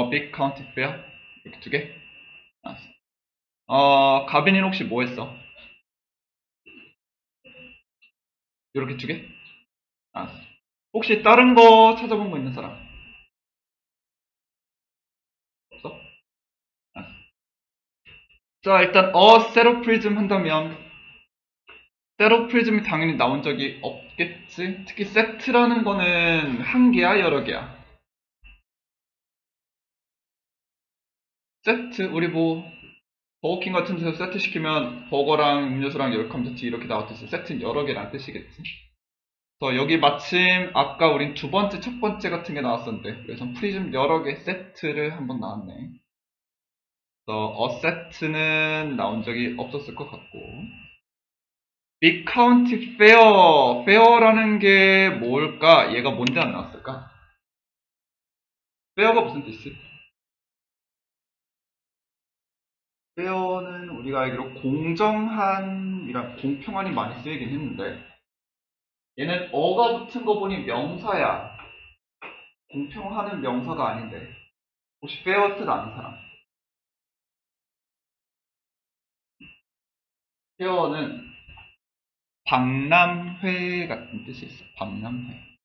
big county fair 이렇게 두 개? 알았어. 가빈이는 혹시 뭐 했어? 이렇게 두 개? 알았어. 혹시 다른 거 찾아본 거 있는 사람? 없어? 알았어. 자, 일단 set of prism 한다면 set of prism이 당연히 나온 적이 없겠지? 특히 세트라는 거는 한 개야 여러 개야? 세트? 우리 뭐 버거킹 같은 데서 세트 시키면 버거랑 음료수랑 열 감자튀 이렇게 나왔듯이 세트는 여러 개란 뜻이겠지. 그래서 여기 마침 아까 우린 두 번째, 첫 번째 같은 게 나왔었는데 그래서 프리즘 여러 개 세트를 한번 나왔네. 그래서 세트는 나온 적이 없었을 것 같고. Big County Fair, Fair라는 게 뭘까? 얘가 뭔데 안 나왔을까? Fair가 무슨 뜻이? Fair는 우리가 알기로 공정한이랑 공평한이 많이 쓰이긴 했는데 얘는 어가 붙은 거 보니 명사야. 공평하는 명사가 아닌데 혹시 fair 뜻 아는 사람? fair는 박람회 같은 뜻이 있어. 박람회.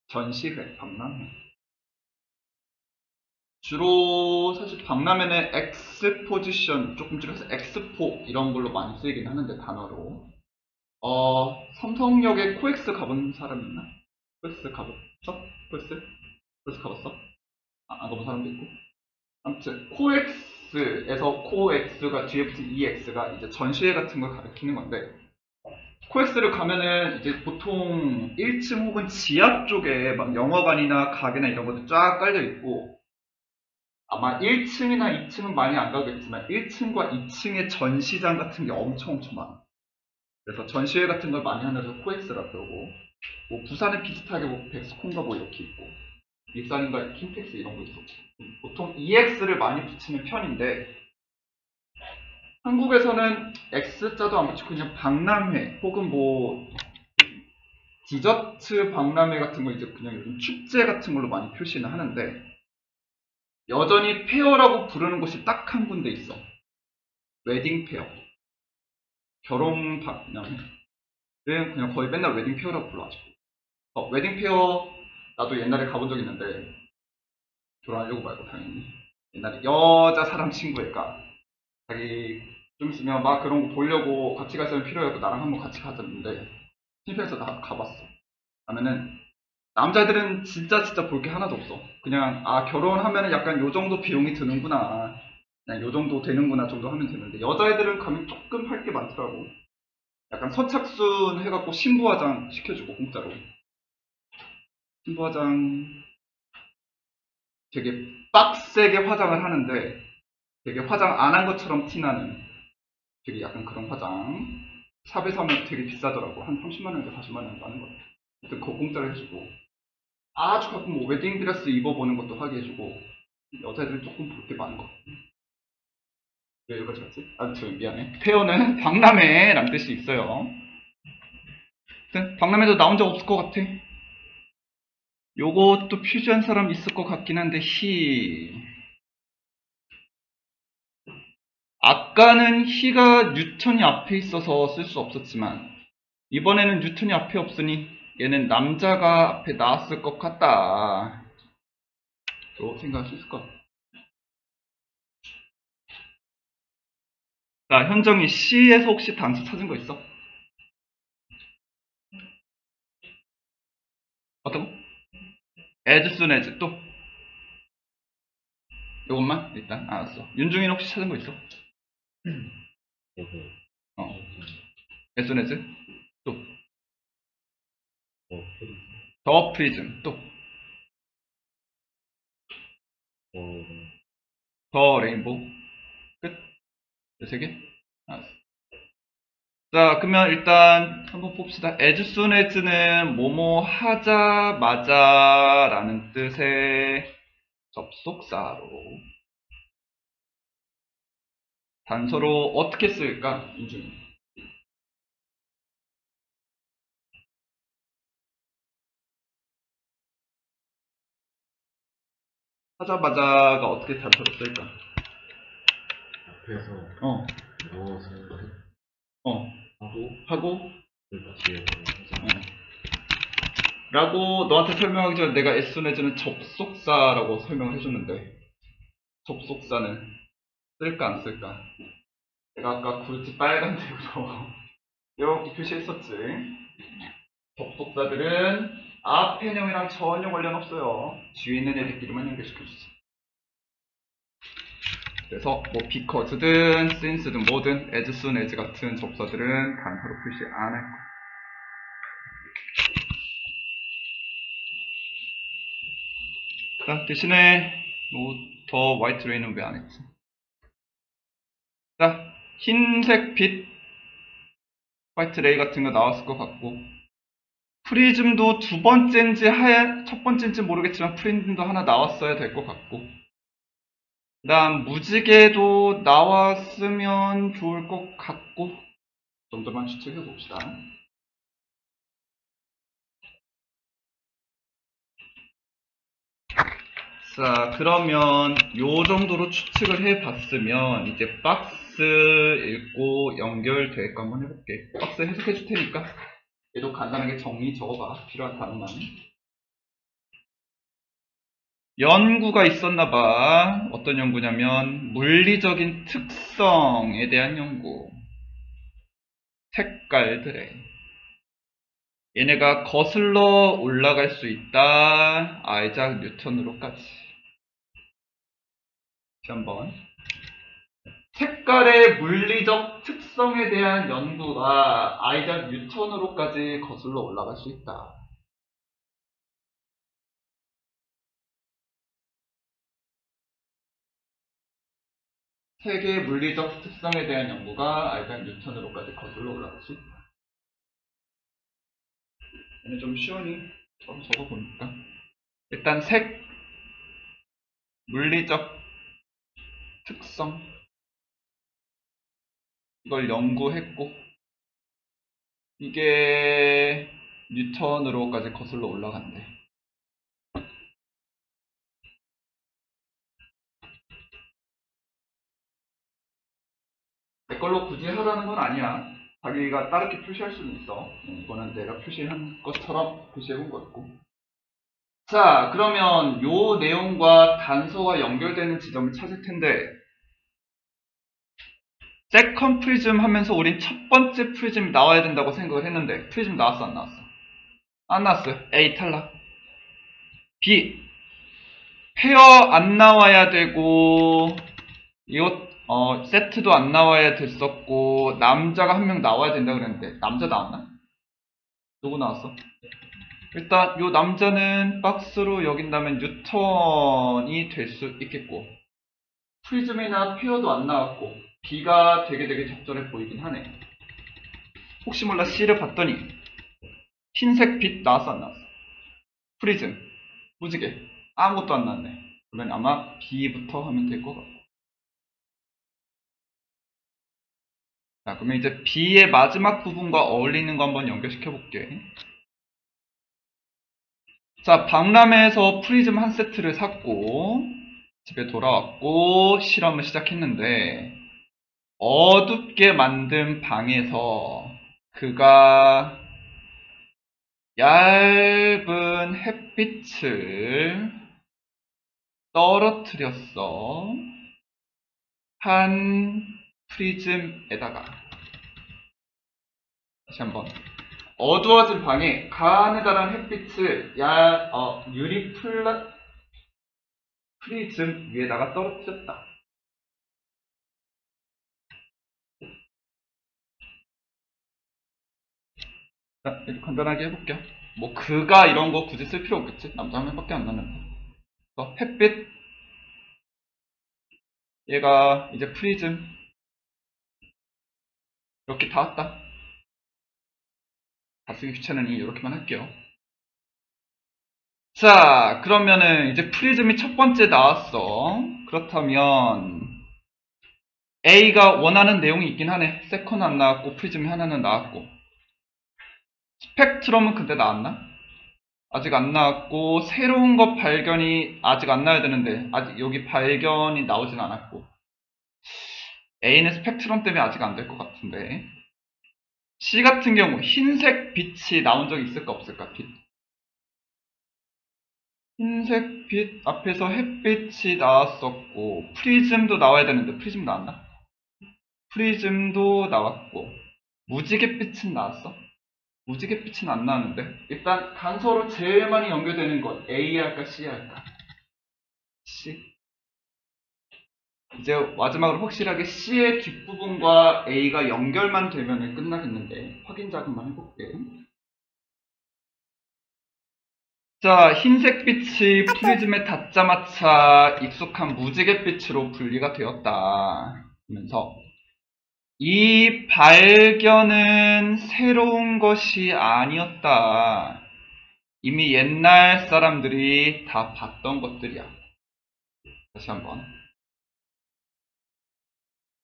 전시회, 박람회. 주로 사실 박람회는 엑스포지션, 조금 줄여서 엑스포 이런 걸로 많이 쓰이긴 하는데 단어로. 삼성역에 코엑스 가본 사람 있나? 코엑스 가봤어? 코엑스? 코엑스 가봤어? 안 가본 사람도 있고. 아무튼 코엑스에서 코엑스가 뒤에 붙은 EX가 이제 전시회 같은 걸 가리키는 건데 코엑스를 가면은 이제 보통 1층 혹은 지하 쪽에 막 영화관이나 가게나 이런 것들 쫙 깔려 있고 아마 1층이나 2층은 많이 안 가겠지만 1층과 2층의 전시장 같은 게 엄청 많아. 그래서 전시회 같은 걸 많이 하는 데서 코엑스라 그러고 뭐 부산은 비슷하게 뭐 백스콘가 뭐 이렇게 있고 일산인가 킨텍스 이런 거 있었고 보통 EX를 많이 붙이는 편인데 한국에서는 X자도 안 붙이고 그냥 박람회 혹은 뭐 디저트 박람회 같은 거 이제 그냥 요즘 축제 같은 걸로 많이 표시는 하는데 여전히 페어라고 부르는 곳이 딱 한 군데 있어. 웨딩 페어. 결혼 박람회는 그냥 거의 맨날 웨딩 페어라고 불러가지고 웨딩 페어 나도 옛날에 가본 적 있는데 결혼하려고 말고 당연히 옛날에 여자 사람 친구애가 자기 좀 있으면 막 그런 거 보려고 같이 갈 사람이 필요해서 나랑 한번 같이 가자는데 신편에서 나 가봤어. 하면은 남자들은 진짜 볼 게 하나도 없어. 그냥 결혼하면은 약간 요 정도 비용이 드는구나. 그냥 요 정도 되는구나 정도 하면 되는데, 여자애들은 가면 조금 할 게 많더라고. 약간 선착순 해갖고 신부화장 시켜주고 공짜로. 신부화장 되게 빡세게 화장을 하는데 되게 화장 안 한 것처럼 티나는 되게 약간 그런 화장. 샵에서 하면 되게 비싸더라고. 한 30만원에서 40만원 하는 것 같아. 하여튼 그거 공짜로 해주고, 아주 가끔 뭐 웨딩드레스 입어보는 것도 하게 해주고, 여자애들은 조금 볼 게 많은 것 같아. 왜 여기까지 갔지? 아무튼 미안해. 페어는 박람회란 뜻이 있어요. 아무튼 박람회도 나온 적 없을 것 같아. 요것도 표시한 사람 있을 것 같긴 한데, 아까는 히가 뉴턴이 앞에 있어서 쓸 수 없었지만 이번에는 뉴턴이 앞에 없으니 얘는 남자가 앞에 나왔을 것 같다. 또 생각할 수 있을 것 같아. 자, 현정이 C에서 혹시 단수 찾은 거 있어? 어떤 거? as soon as. 또 요것만 일단 알았어. 윤중이는 혹시 찾은 거 있어? as soon as. 또 더 프리즘. 또 더 레인보우. 끝. 이 세 개? 알았어. 자, 그러면 일단 한번 봅시다. as soon as는 뭐뭐 하자마자 라는 뜻의 접속사로 단서로 어떻게 쓸까? 인중. 하자마자가 어떻게 단서로 쓸까? 앞에서 어, 무엇을 하고, 뒤에 라고 너한테 설명하기 전에 내가 as soon as는 접속사라고 설명을 해줬는데, 접속사는 쓸까 안 쓸까? 내가 아까 굳이 빨간색으로 이렇게 표시했었지. 접속사들은 앞해형이랑 전혀 관련 없어요. 뒤에 있는 애들끼리만 연결시켜주지. 그래서 뭐 because든 since든 뭐든 as soon as 같은 접사들은 단서로 표시 안 할 거야. 자, 대신에 더 화이트 레이는 왜 안 했지? 자, 흰색 빛 화이트 레이 같은 거 나왔을 것 같고, 프리즘도 두 번째인지 첫 번째인지 모르겠지만 프리즘도 하나 나왔어야 될 것 같고, 그 다음 무지개도 나왔으면 좋을 것 같고, 정도만 추측해 봅시다. 자, 그러면 요 정도로 추측을 해봤으면 이제 박스 읽고 연결될까 한번 해볼게. 박스 해석해 줄 테니까 얘도 간단하게 정리 적어봐. 필요한 단어만. 연구가 있었나봐. 어떤 연구냐면 물리적인 특성에 대한 연구. 색깔들의. 얘네가 거슬러 올라갈 수 있다. 아이작 뉴턴으로까지. 한번. 색깔의 물리적 특성에 대한 연구가 아이작 뉴턴으로까지 거슬러 올라갈 수 있다. 색의 물리적 특성에 대한 연구가 아이작 뉴턴으로까지 거슬러 올라갈 수 있다. 얘는 좀 쉬우니 좀 적어보니까. 일단 색, 물리적 특성, 이걸 연구했고, 이게 뉴턴으로까지 거슬러 올라간대. 내 걸로 굳이 하라는 건 아니야. 자기가 다르게 표시할 수는 있어. 이거는 내가 표시한 것처럼 표시해본 거였고. 자, 그러면 요 내용과 단서가 연결되는 지점을 찾을 텐데, 세컨 프리즘 하면서 우린 첫 번째 프리즘이 나와야 된다고 생각을 했는데, 프리즘 나왔어 안 나왔어? 안 나왔어요. A 탈락. B 페어 안 나와야 되고, 이거 세트도 안 나와야 됐었고 남자가 한 명 나와야 된다 그랬는데 남자 나왔나? 누구 나왔어? 일단 요 남자는 박스로 여긴다면 뉴턴이 될 수 있겠고 프리즘이나 페어도 안 나왔고 B가 되게 적절해 보이긴 하네. 혹시 몰라 C를 봤더니 흰색 빛 나왔어 안 나왔어? 프리즘, 무지개 아무것도 안 나왔네. 그러면 아마 B부터 하면 될 것 같고. 자, 그러면 이제 B의 마지막 부분과 어울리는 거 한번 연결시켜 볼게. 자, 박람회에서 프리즘 한 세트를 샀고 집에 돌아왔고 실험을 시작했는데 어둡게 만든 방에서 그가 얇은 햇빛을 떨어뜨렸어. 한 프리즘에다가. 다시 한번. 어두워진 방에 가느다란 햇빛을 유리 프리즘 위에다가 떨어뜨렸다. 자, 이렇게 간단하게 해볼게요. 뭐 그가 이런 거 굳이 쓸 필요 없겠지. 남자 한 명밖에 안 나는데. 햇빛 얘가 이제 프리즘 이렇게 닿았다. 다 쓰기 귀찮으니 이렇게만 할게요. 자, 그러면은 이제 프리즘이 첫 번째 나왔어. 그렇다면 A가 원하는 내용이 있긴 하네. 세컨 안 나왔고 프리즘이 하나는 나왔고. 스펙트럼은 근데 나왔나? 아직 안 나왔고 새로운 것 발견이 아직 안 나와야 되는데 아직 여기 발견이 나오진 않았고 A는 스펙트럼 때문에 아직 안 될 것 같은데 C 같은 경우 흰색 빛이 나온 적이 있을까 없을까? 빛. 흰색 빛 앞에서 햇빛이 나왔었고 프리즘도 나와야 되는데 프리즘 나왔나? 프리즘도 나왔고 무지갯빛은 나왔어? 무지갯빛은 안 나왔는데 일단 단서로 제일 많이 연결되는 건 A 할까 C 할까? C. 이제 마지막으로 확실하게 C의 뒷부분과 A가 연결만 되면 끝나겠는데 확인 작업만 해볼게. 자, 흰색 빛이 프리즘에 닿자마자 익숙한 무지갯빛으로 분리가 되었다. 그러면서 이 발견은 새로운 것이 아니었다. 이미 옛날 사람들이 다 봤던 것들이야. 다시 한번.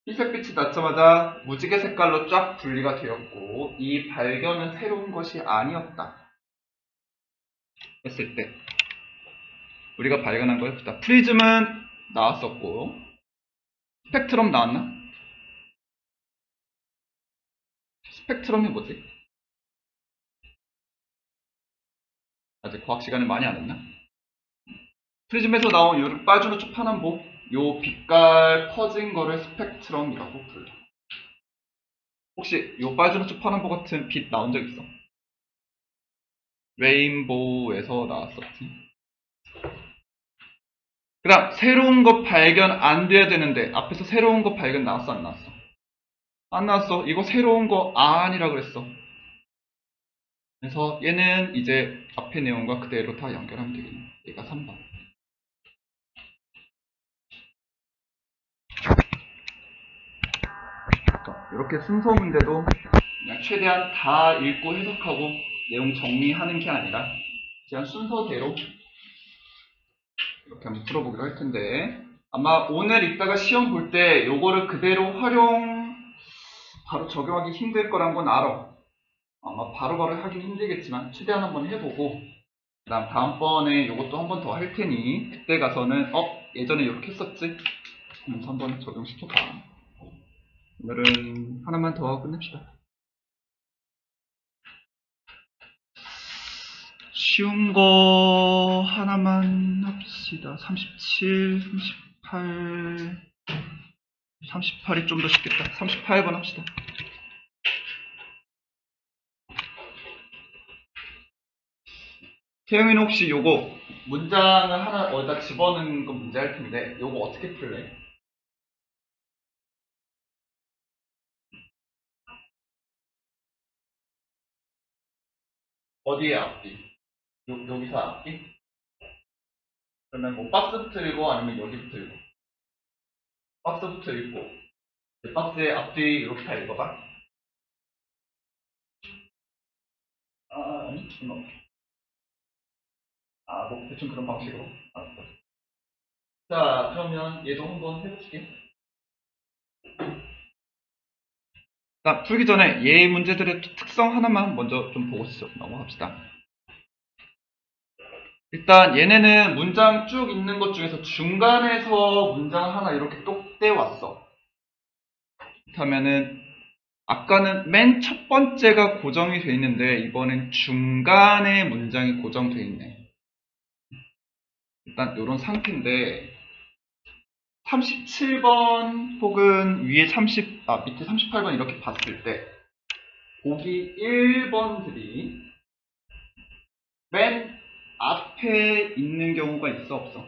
흰색 빛이 닿자마자 무지개 색깔로 쫙 분리가 되었고 이 발견은 새로운 것이 아니었다. 했을 때 우리가 발견한 거였다. 프리즘은 나왔었고 스펙트럼 나왔나? 스펙트럼이 뭐지? 아직 과학 시간을 많이 안 했나? 프리즘에서 나온 요 빠주노초 파남보 요 빛깔 퍼진 거를 스펙트럼이라고 불러. 혹시 요 빠주노초 파남보 같은 빛 나온 적 있어? 레인보우에서 나왔었지. 그 다음 새로운 것 발견 안 돼야 되는데 앞에서 새로운 것 발견 나왔어 안 나왔어? 안 나왔어. 이거 새로운 거 아니라 그랬어. 그래서 얘는 이제 앞의 내용과 그대로 다 연결하면 되겠네. 얘가 3번. 이렇게 순서 문제도 그냥 최대한 다 읽고 해석하고 내용 정리하는 게 아니라 그냥 순서대로 이렇게 한번 풀어보기로 할 텐데 아마 오늘 이따가 시험 볼 때 요거를 그대로 바로 적용하기 힘들 거란 건 알아. 아마 바로바로 하긴 힘들겠지만 최대한 한번 해보고 그다음 다음번에 요것도 한 번 더 할 테니 그때 가서는 예전에 이렇게 했었지? 하면서 한번 적용시켜봐. 오늘은 하나만 더 하고 끝냅시다. 쉬운 거 하나만 합시다. 37, 38, 38이 좀 더 쉽겠다. 38번 합시다. 태영이는 혹시 요거 문장을 하나 어디다 집어넣는 거 문제 할 텐데 요거 어떻게 풀래? 어디에 앞뒤? 여기서 앞뒤? 그러면 뭐 박스부터 읽고 아니면 여기부터 읽고? 박스부터 읽고 박스의 앞뒤 이렇게 다 읽어봐. 아니 뭐 대충 그런 방식으로. 알았어. 자, 그러면 얘도 한번 해볼게. 자, 풀기 전에 얘 문제들의 특성 하나만 먼저 좀 보고 넘어갑시다. 일단 얘네는 문장 쭉 있는 것 중에서 중간에서 문장을 하나 이렇게 똑 떼왔어. 그렇다면은 아까는 맨 첫 번째가 고정이 돼 있는데 이번엔 중간에 문장이 고정돼 있네. 일단 이런 상태인데 37번 혹은 위에 밑에 38번 이렇게 봤을 때 보기 1번들이 맨 앞에 있는 경우가 있어 없어?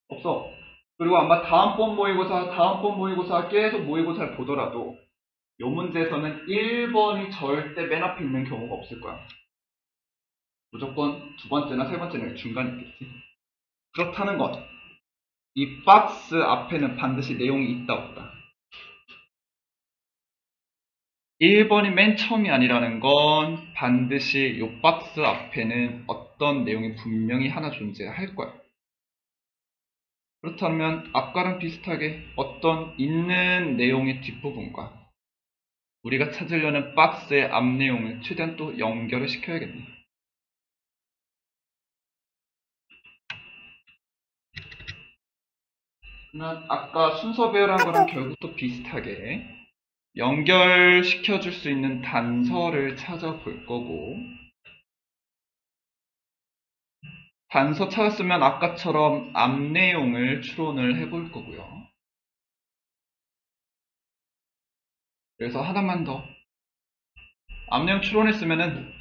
없어. 그리고 아마 다음번 모의고사 계속 모의고사를 보더라도 이 문제에서는 1번이 절대 맨 앞에 있는 경우가 없을 거야. 무조건 두 번째나 세 번째는 중간에 있겠지. 그렇다는 것. 이 박스 앞에는 반드시 내용이 있다 없다. 1번이 맨 처음이 아니라는 건 반드시 이 박스 앞에는 어떤 내용이 분명히 하나 존재할 거야. 그렇다면 아까랑 비슷하게 어떤 있는 내용의 뒷부분과 우리가 찾으려는 박스의 앞 내용을 최대한 또 연결을 시켜야겠네. 그러면 아까 순서 배열한 거랑 결국 또 비슷하게 연결시켜 줄 수 있는 단서를 찾아볼 거고, 단서 찾았으면 아까처럼 앞 내용을 추론을 해볼 거고요. 그래서 하나만 더. 앞 내용 추론했으면은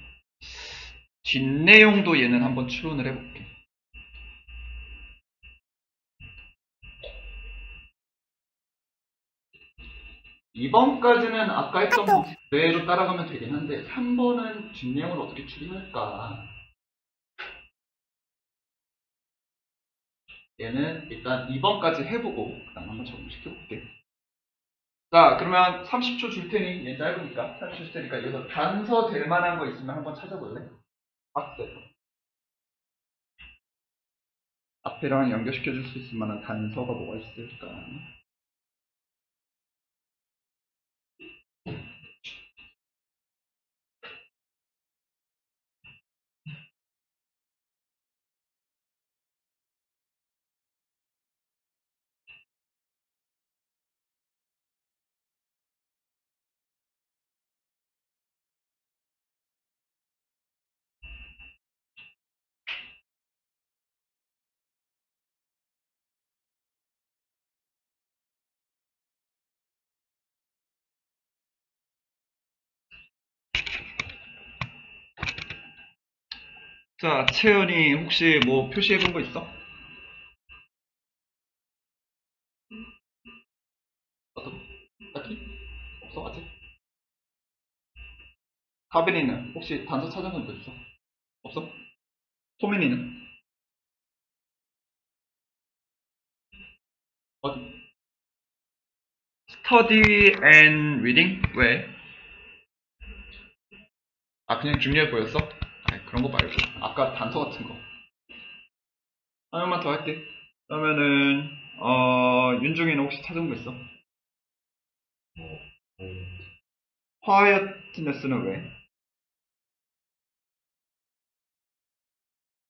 뒷내용도 얘는 한번 추론을 해볼게. (2번까지는) 아까 했던 방식 그대로 따라가면 되긴 한데 3번은 뒷내용을 어떻게 추리할까? 얘는 일단 2번까지 해보고 그 다음 한번 적용시켜볼게. 자, 그러면 30초 줄 테니 얘 짧으니까 30초 줄 테니까 여기서 단서 될 만한 거 있으면 한번 찾아볼래? 박스 앞에랑 연결시켜 줄 수 있을 만한 단서가 뭐가 있을까? 자, 채연이 혹시 뭐 표시해 본 거 있어? 딱히? 없어 아직? 가빈이는 혹시 단서 찾아본 거 있어? 없어? 소민이는? 어디? Study and reading? 왜? 그냥 중요해 보였어? 그런 거 말고 아까 단서 같은 거 한 명만 더 할게. 그러면은 윤중이는 혹시 찾은 거 있어? 뭐, quietness는 왜?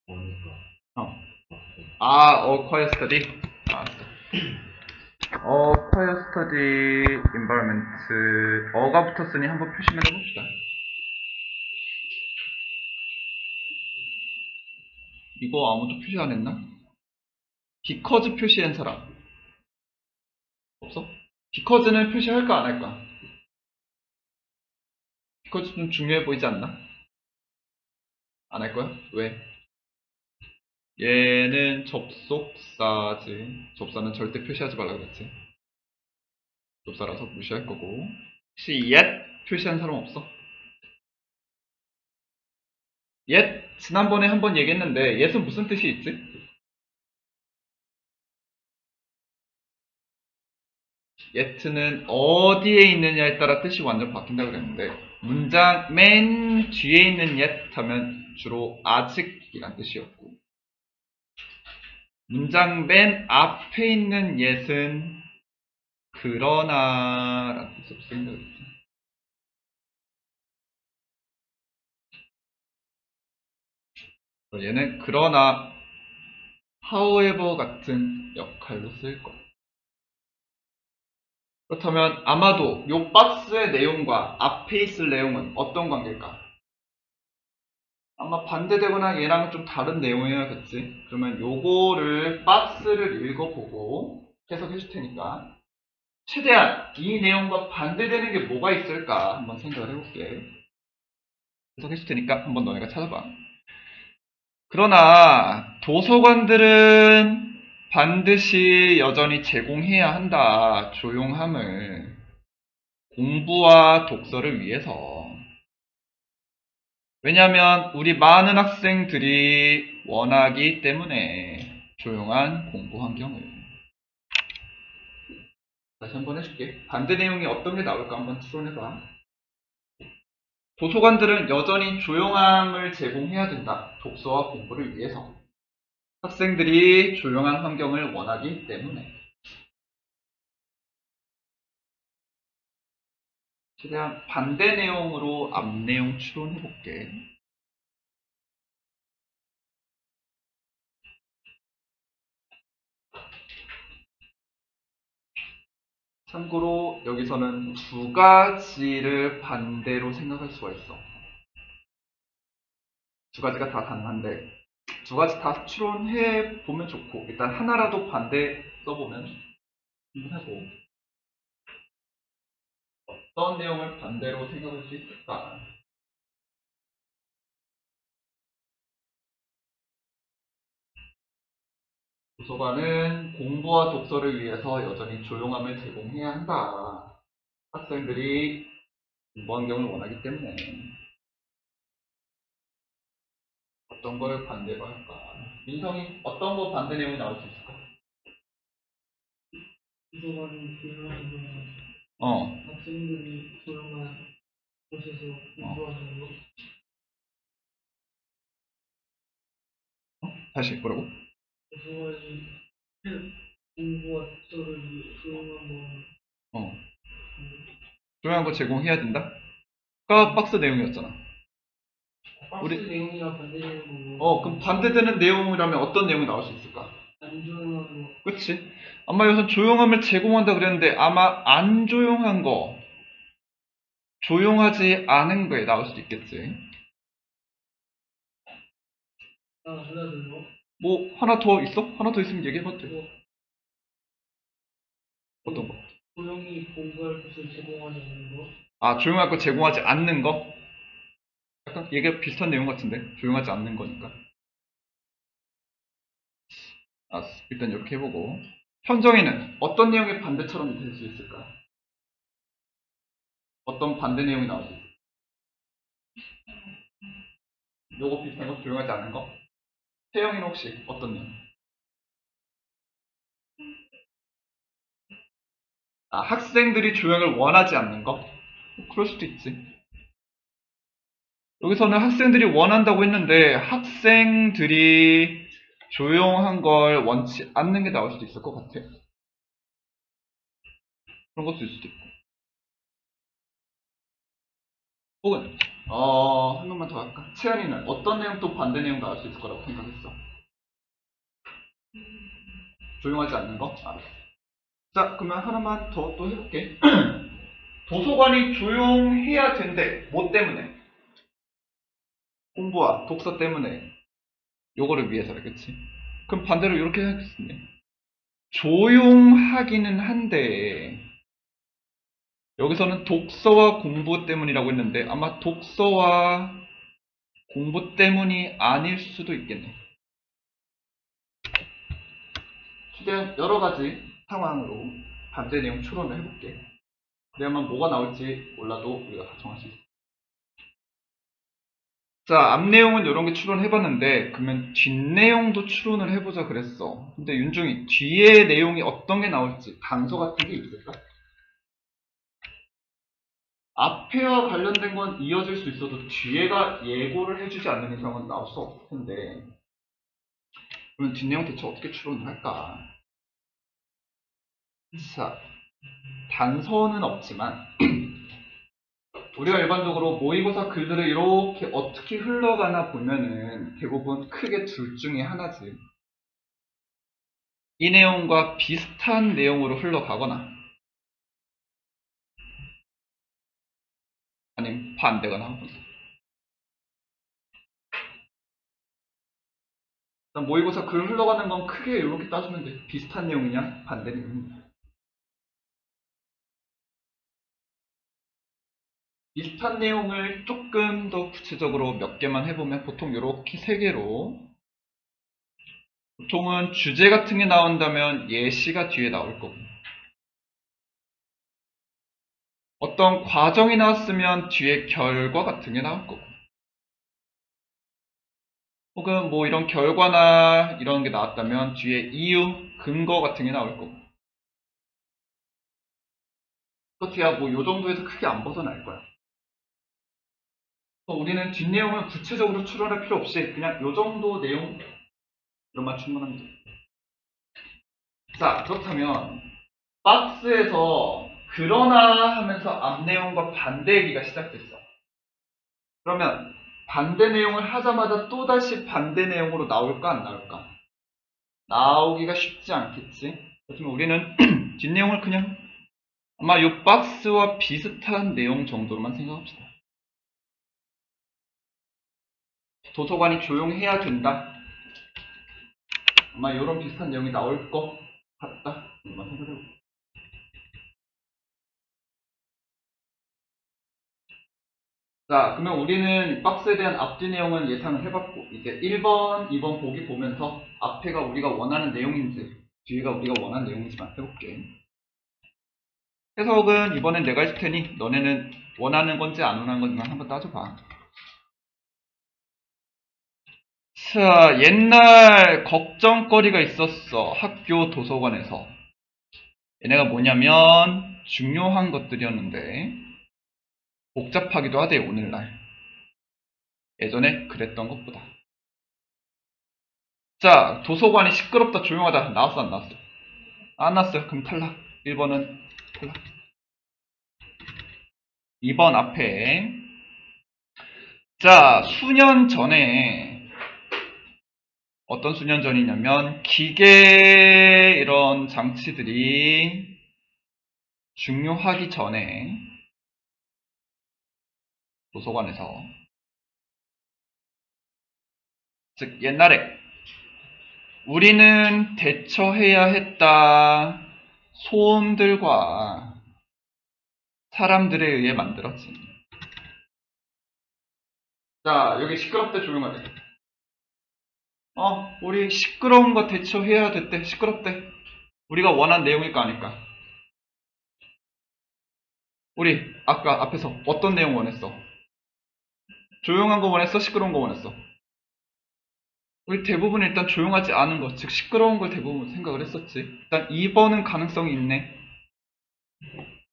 보니까. quiet study? 알았어. quiet study environment 어가 붙었으니 한번 표시만 해봅시다. 이거 아무도 표시 안 했나? because 표시한 사람 없어? because는 표시할까 안 할까? because 좀 중요해 보이지 않나? 안 할 거야? 왜? 얘는 접속사지. 접사는 절대 표시하지 말라고 그랬지. 접사라서 무시할 거고. 혹시 yet 표시한 사람 없어? 지난번에 한번 얘기했는데 옛은 무슨 뜻이 있지? yet는 어디에 있느냐에 따라 뜻이 완전 바뀐다 그랬는데 문장 맨 뒤에 있는 yet 하면 주로 아직이란 뜻이었고 문장 맨 앞에 있는 yet은 그러나라는 뜻으로 쓰인다 그랬죠. 얘는 그러나 however 같은 역할로 쓰일 거예요. 그렇다면 아마도 이 박스의 내용과 앞에 있을 내용은 어떤 관계일까? 아마 반대되거나 얘랑은 좀 다른 내용이어야겠지. 그러면 요거를 박스를 읽어보고 해석해 줄 테니까 최대한 이 내용과 반대되는 게 뭐가 있을까 한번 생각을 해볼게. 해석해 줄 테니까 한번 너네가 찾아봐. 그러나 도서관들은 반드시 여전히 제공해야 한다. 조용함을 공부와 독서를 위해서. 왜냐하면 우리 많은 학생들이 원하기 때문에 조용한 공부 환경을. 다시 한번 해줄게. 반대 내용이 어떤 게 나올까 한번 추론해봐. 도서관들은 여전히 조용함을 제공해야 된다. 독서와 공부를 위해서. 학생들이 조용한 환경을 원하기 때문에. 최대한 반대 내용으로 앞 내용 추론해볼게. 참고로 여기서는 두 가지를 반대로 생각할 수가 있어. 두 가지가 다 가능한데 두 가지 다 추론해 보면 좋고 일단 하나라도 반대 써보면 하고 어떤 내용을 반대로 생각할 수 있을까? 도서관은 공부와 독서를 위해서 여전히 조용함을 제공해야 한다. 학생들이 공부 환경을 원하기 때문에 어떤 걸 반대로 할까? 민성이 어떤 거 반대 내용이 나올 수 있을까? 도서관이 조용한 거, 어, 학생들이 조용한 곳에서 공부하는 거. 다시 뭐라고? 도서관이 공부와 독서를 위해 조용한 거. 어, 조용한 거 제공해야 된다? 가 박스 내용이었잖아. 박스 우리- 내용이랑 반대되는 거고. 그럼 반대되는 내용이라면 어떤 내용이 나올 수 있을까? 안 조용한 거. 그치? 아마 여기서 조용함을 제공한다 그랬는데 아마 안 조용한 거, 조용하지 않은 거에 나올 수도 있겠지. 하나 더 거. 뭐 하나 더 있어? 하나 더 있으면 얘기해봐도 돼. 뭐, 어떤 거? 조용히 공부할 곳을 제공하지 않는 거. 아, 조용할 거 제공하지 않는 거? 약간 얘기가 비슷한 내용 같은데? 조용하지 않는 거니까. 일단 이렇게 해보고. 현정이는 어떤 내용의 반대처럼 될 수 있을까? 어떤 반대 내용이 나올 수 있을까? 요거 비슷한 거? 조용하지 않은 거? 태영이는 혹시 어떤 내용? 학생들이 조용을 원하지 않는 거? 그럴 수도 있지. 여기서는 학생들이 원한다고 했는데 학생들이 조용한 걸 원치 않는 게 나올 수도 있을 것 같아. 그런 것도 있을 수도 있고. 혹은 한 번만 더 할까? 채연이는 어떤 내용 또 반대 내용 나올 수 있을 거라고 생각했어? 조용하지 않는 거? 알았어. 자, 그러면 하나만 더 또 해볼게. 도서관이 조용해야 된대. 뭐 때문에? 공부와 독서 때문에. 요거를 위해서래, 그치? 그럼 반대로 이렇게 하겠습니다. 조용하기는 한데 여기서는 독서와 공부 때문이라고 했는데 아마 독서와 공부 때문이 아닐 수도 있겠네. 최대한 여러 가지 상황으로 반대 내용 추론을 해볼게. 그래야만 뭐가 나올지 몰라도 우리가 다 정할 수 있어. 자, 앞 내용은 이런 게 추론해봤는데, 그러면 뒷 내용도 추론을 해보자 그랬어. 근데 윤중이 뒤에 내용이 어떤 게 나올지 단서 같은 게 있을까? 앞에와 관련된 건 이어질 수 있어도 뒤에가 예고를 해주지 않는 이상은 나올 수 없을 텐데, 그러면 뒷 내용 대체 어떻게 추론을 할까? 자, 단서는 없지만, 우리가 일반적으로 모의고사 글들을 이렇게 어떻게 흘러가나 보면은 대부분 크게 둘 중에 하나지. 이 내용과 비슷한 내용으로 흘러가거나 아니면 반대거나 하거나. 일단 모의고사 글 흘러가는 건 크게 이렇게 따지면 돼. 비슷한 내용이냐 반대 내용이냐. 비슷한 내용을 조금 더 구체적으로 몇 개만 해보면 보통 이렇게 세 개로, 보통은 주제 같은 게 나온다면 예시가 뒤에 나올 거고, 어떤 과정이 나왔으면 뒤에 결과 같은 게 나올 거고, 혹은 뭐 이런 결과나 이런 게 나왔다면 뒤에 이유, 근거 같은 게 나올 거고. 그렇게야 뭐 요 정도에서 크게 안 벗어날 거야. 우리는 뒷내용을 구체적으로 추론할 필요 없이 그냥 요 정도 내용 이런만 충분합니다. 자, 그렇다면 박스에서 그러나 하면서 앞 내용과 반대 얘기가 시작됐어. 그러면 반대 내용을 하자마자 또다시 반대 내용으로 나올까 안 나올까? 나오기가 쉽지 않겠지. 그렇지만 우리는 뒷내용을 그냥 아마 이 박스와 비슷한 내용 정도로만 생각합시다. 도서관이 조용해야 된다. 아마 이런 비슷한 내용이 나올 것 같다. 이만 생각해볼게요. 자, 그러면 우리는 박스에 대한 앞뒤 내용은 예상을 해봤고, 이제 1번, 2번 보기 보면서 앞에가 우리가 원하는 내용인지, 뒤가 우리가 원하는 내용인지만 해볼게. 해석은 이번엔 내가 해줄 테니 너네는 원하는 건지 안 원하는 건지만 한번 따져봐. 자, 옛날 걱정거리가 있었어. 학교 도서관에서. 얘네가 뭐냐면 중요한 것들이었는데 복잡하기도 하대, 오늘날. 예전에 그랬던 것보다. 자, 도서관이 시끄럽다 조용하다 나왔어 안 나왔어? 안 나왔어요. 그럼 탈락. 1번은 탈락. 2번 앞에, 자, 수년 전에, 어떤 수년 전이냐면 기계 이런 장치들이 중요하기 전에 도서관에서, 즉 옛날에 우리는 대처해야 했다 소음들과 사람들에 의해 만들어진. 자, 여기 시끄럽대 조용하대. 우리 시끄러운 거 대처해야 됐대. 시끄럽대. 우리가 원한 내용일 거 아닐까. 우리 아까 앞에서 어떤 내용 원했어? 조용한 거 원했어? 시끄러운 거 원했어? 우리 대부분 일단 조용하지 않은 것, 즉 시끄러운 걸 대부분 생각을 했었지. 일단 2번은 가능성이 있네.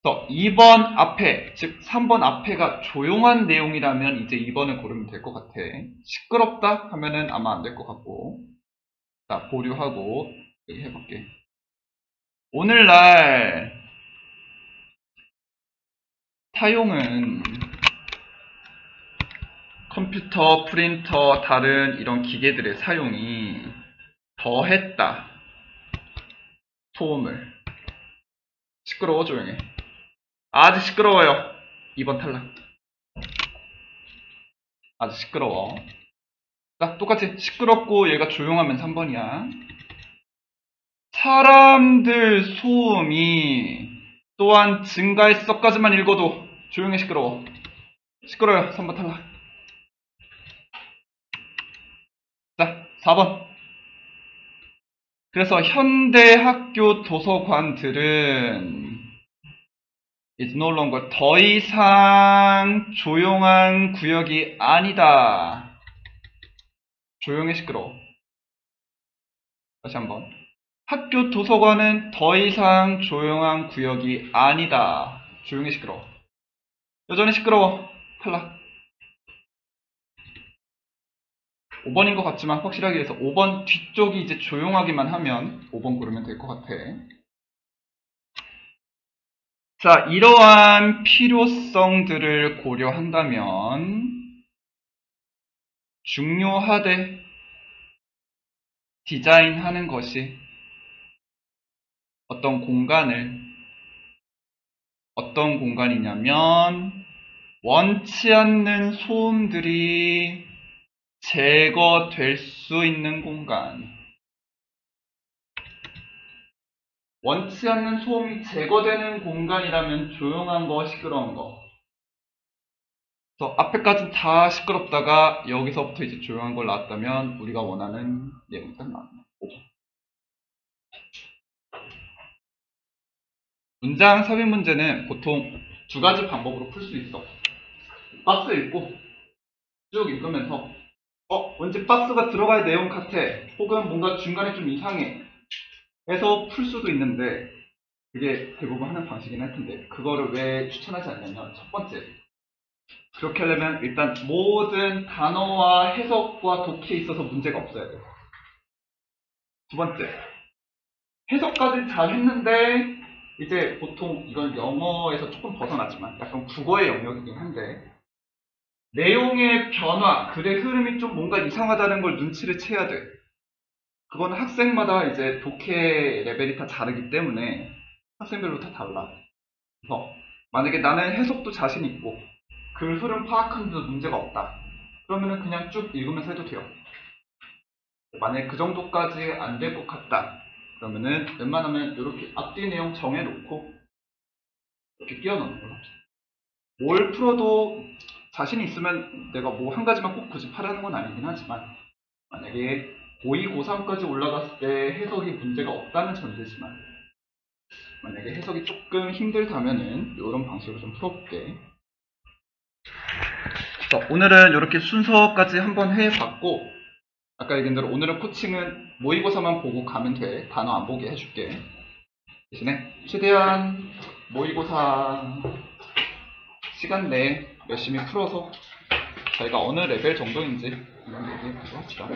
2번 앞에, 즉 3번 앞에가 조용한 내용이라면 이제 2번을 고르면 될 것 같아. 시끄럽다 하면은 아마 안 될 것 같고. 자, 보류하고 해볼게. 오늘날 사용은 컴퓨터, 프린터, 다른 이런 기계들의 사용이 더했다. 소음을. 시끄러워 조용해. 아주 시끄러워요. 2번 탈락. 아주 시끄러워. 자, 똑같이 시끄럽고 얘가 조용하면 3번이야. 사람들 소음이 또한 증가했어까지만 읽어도 조용해 시끄러워. 시끄러워요. 3번 탈락. 자, 4번. 그래서 현대 학교 도서관들은 is no longer 더 이상 조용한 구역이 아니다. 조용해 시끄러워. 다시 한번. 학교 도서관은 더 이상 조용한 구역이 아니다. 조용해 시끄러워. 여전히 시끄러워. 탈락. 5번인 것 같지만 확실하게 해서 5번 뒤쪽이 이제 조용하기만 하면 5번 고르면 될 것 같아. 자, 이러한 필요성들을 고려한다면 중요하되 디자인하는 것이 어떤 공간이냐면 원치 않는 소음들이 제거될 수 있는 공간. 원치 않는 소음이 제거되는 공간이라면 조용한 거, 시끄러운 거. 그래서 앞에까지는 다 시끄럽다가 여기서부터 이제 조용한 걸 나왔다면 우리가 원하는 내용이 딱 나옵니다. 문장 삽입 문제는 보통 두 가지 방법으로 풀 수 있어. 박스 읽고 쭉 읽으면서 왠지 박스가 들어갈 내용 같아. 혹은 뭔가 중간에 좀 이상해. 해서 풀 수도 있는데 그게 대부분 하는 방식이긴 할 텐데 그거를 왜 추천하지 않냐면 첫 번째, 그렇게 하려면 일단 모든 단어와 해석과 독해에 있어서 문제가 없어야 돼요. 두 번째, 해석까지는 잘 했는데 이제 보통 이건 영어에서 조금 벗어나지만 약간 국어의 영역이긴 한데 내용의 변화, 글의 흐름이 좀 뭔가 이상하다는 걸 눈치를 채야 돼. 그건 학생마다 이제 독해 레벨이 다 다르기 때문에 학생별로 다 달라. 그래서 만약에 나는 해석도 자신 있고 글 흐름 파악하는데도 문제가 없다. 그러면은 그냥 쭉 읽으면서 해도 돼요. 만약에 그 정도까지 안 될 것 같다. 그러면은 웬만하면 이렇게 앞뒤 내용 정해놓고 이렇게 끼워넣는 걸로 합시다. 뭘 풀어도 자신이 있으면 내가 뭐 한 가지만 꼭 고집하라는 건 아니긴 하지만 만약에 고2, 고3까지 올라갔을 때 해석이 문제가 없다는 전제지만 만약에 해석이 조금 힘들다면은 이런 방식으로 좀 풀어볼게. 자, 오늘은 이렇게 순서까지 한번 해봤고 아까 얘기한 대로 오늘은 코칭은 모의고사만 보고 가면 돼. 단어 안 보게 해줄게. 대신에 최대한 모의고사 시간 내에 열심히 풀어서 자기가 어느 레벨 정도인지 이런 얘기 합시다.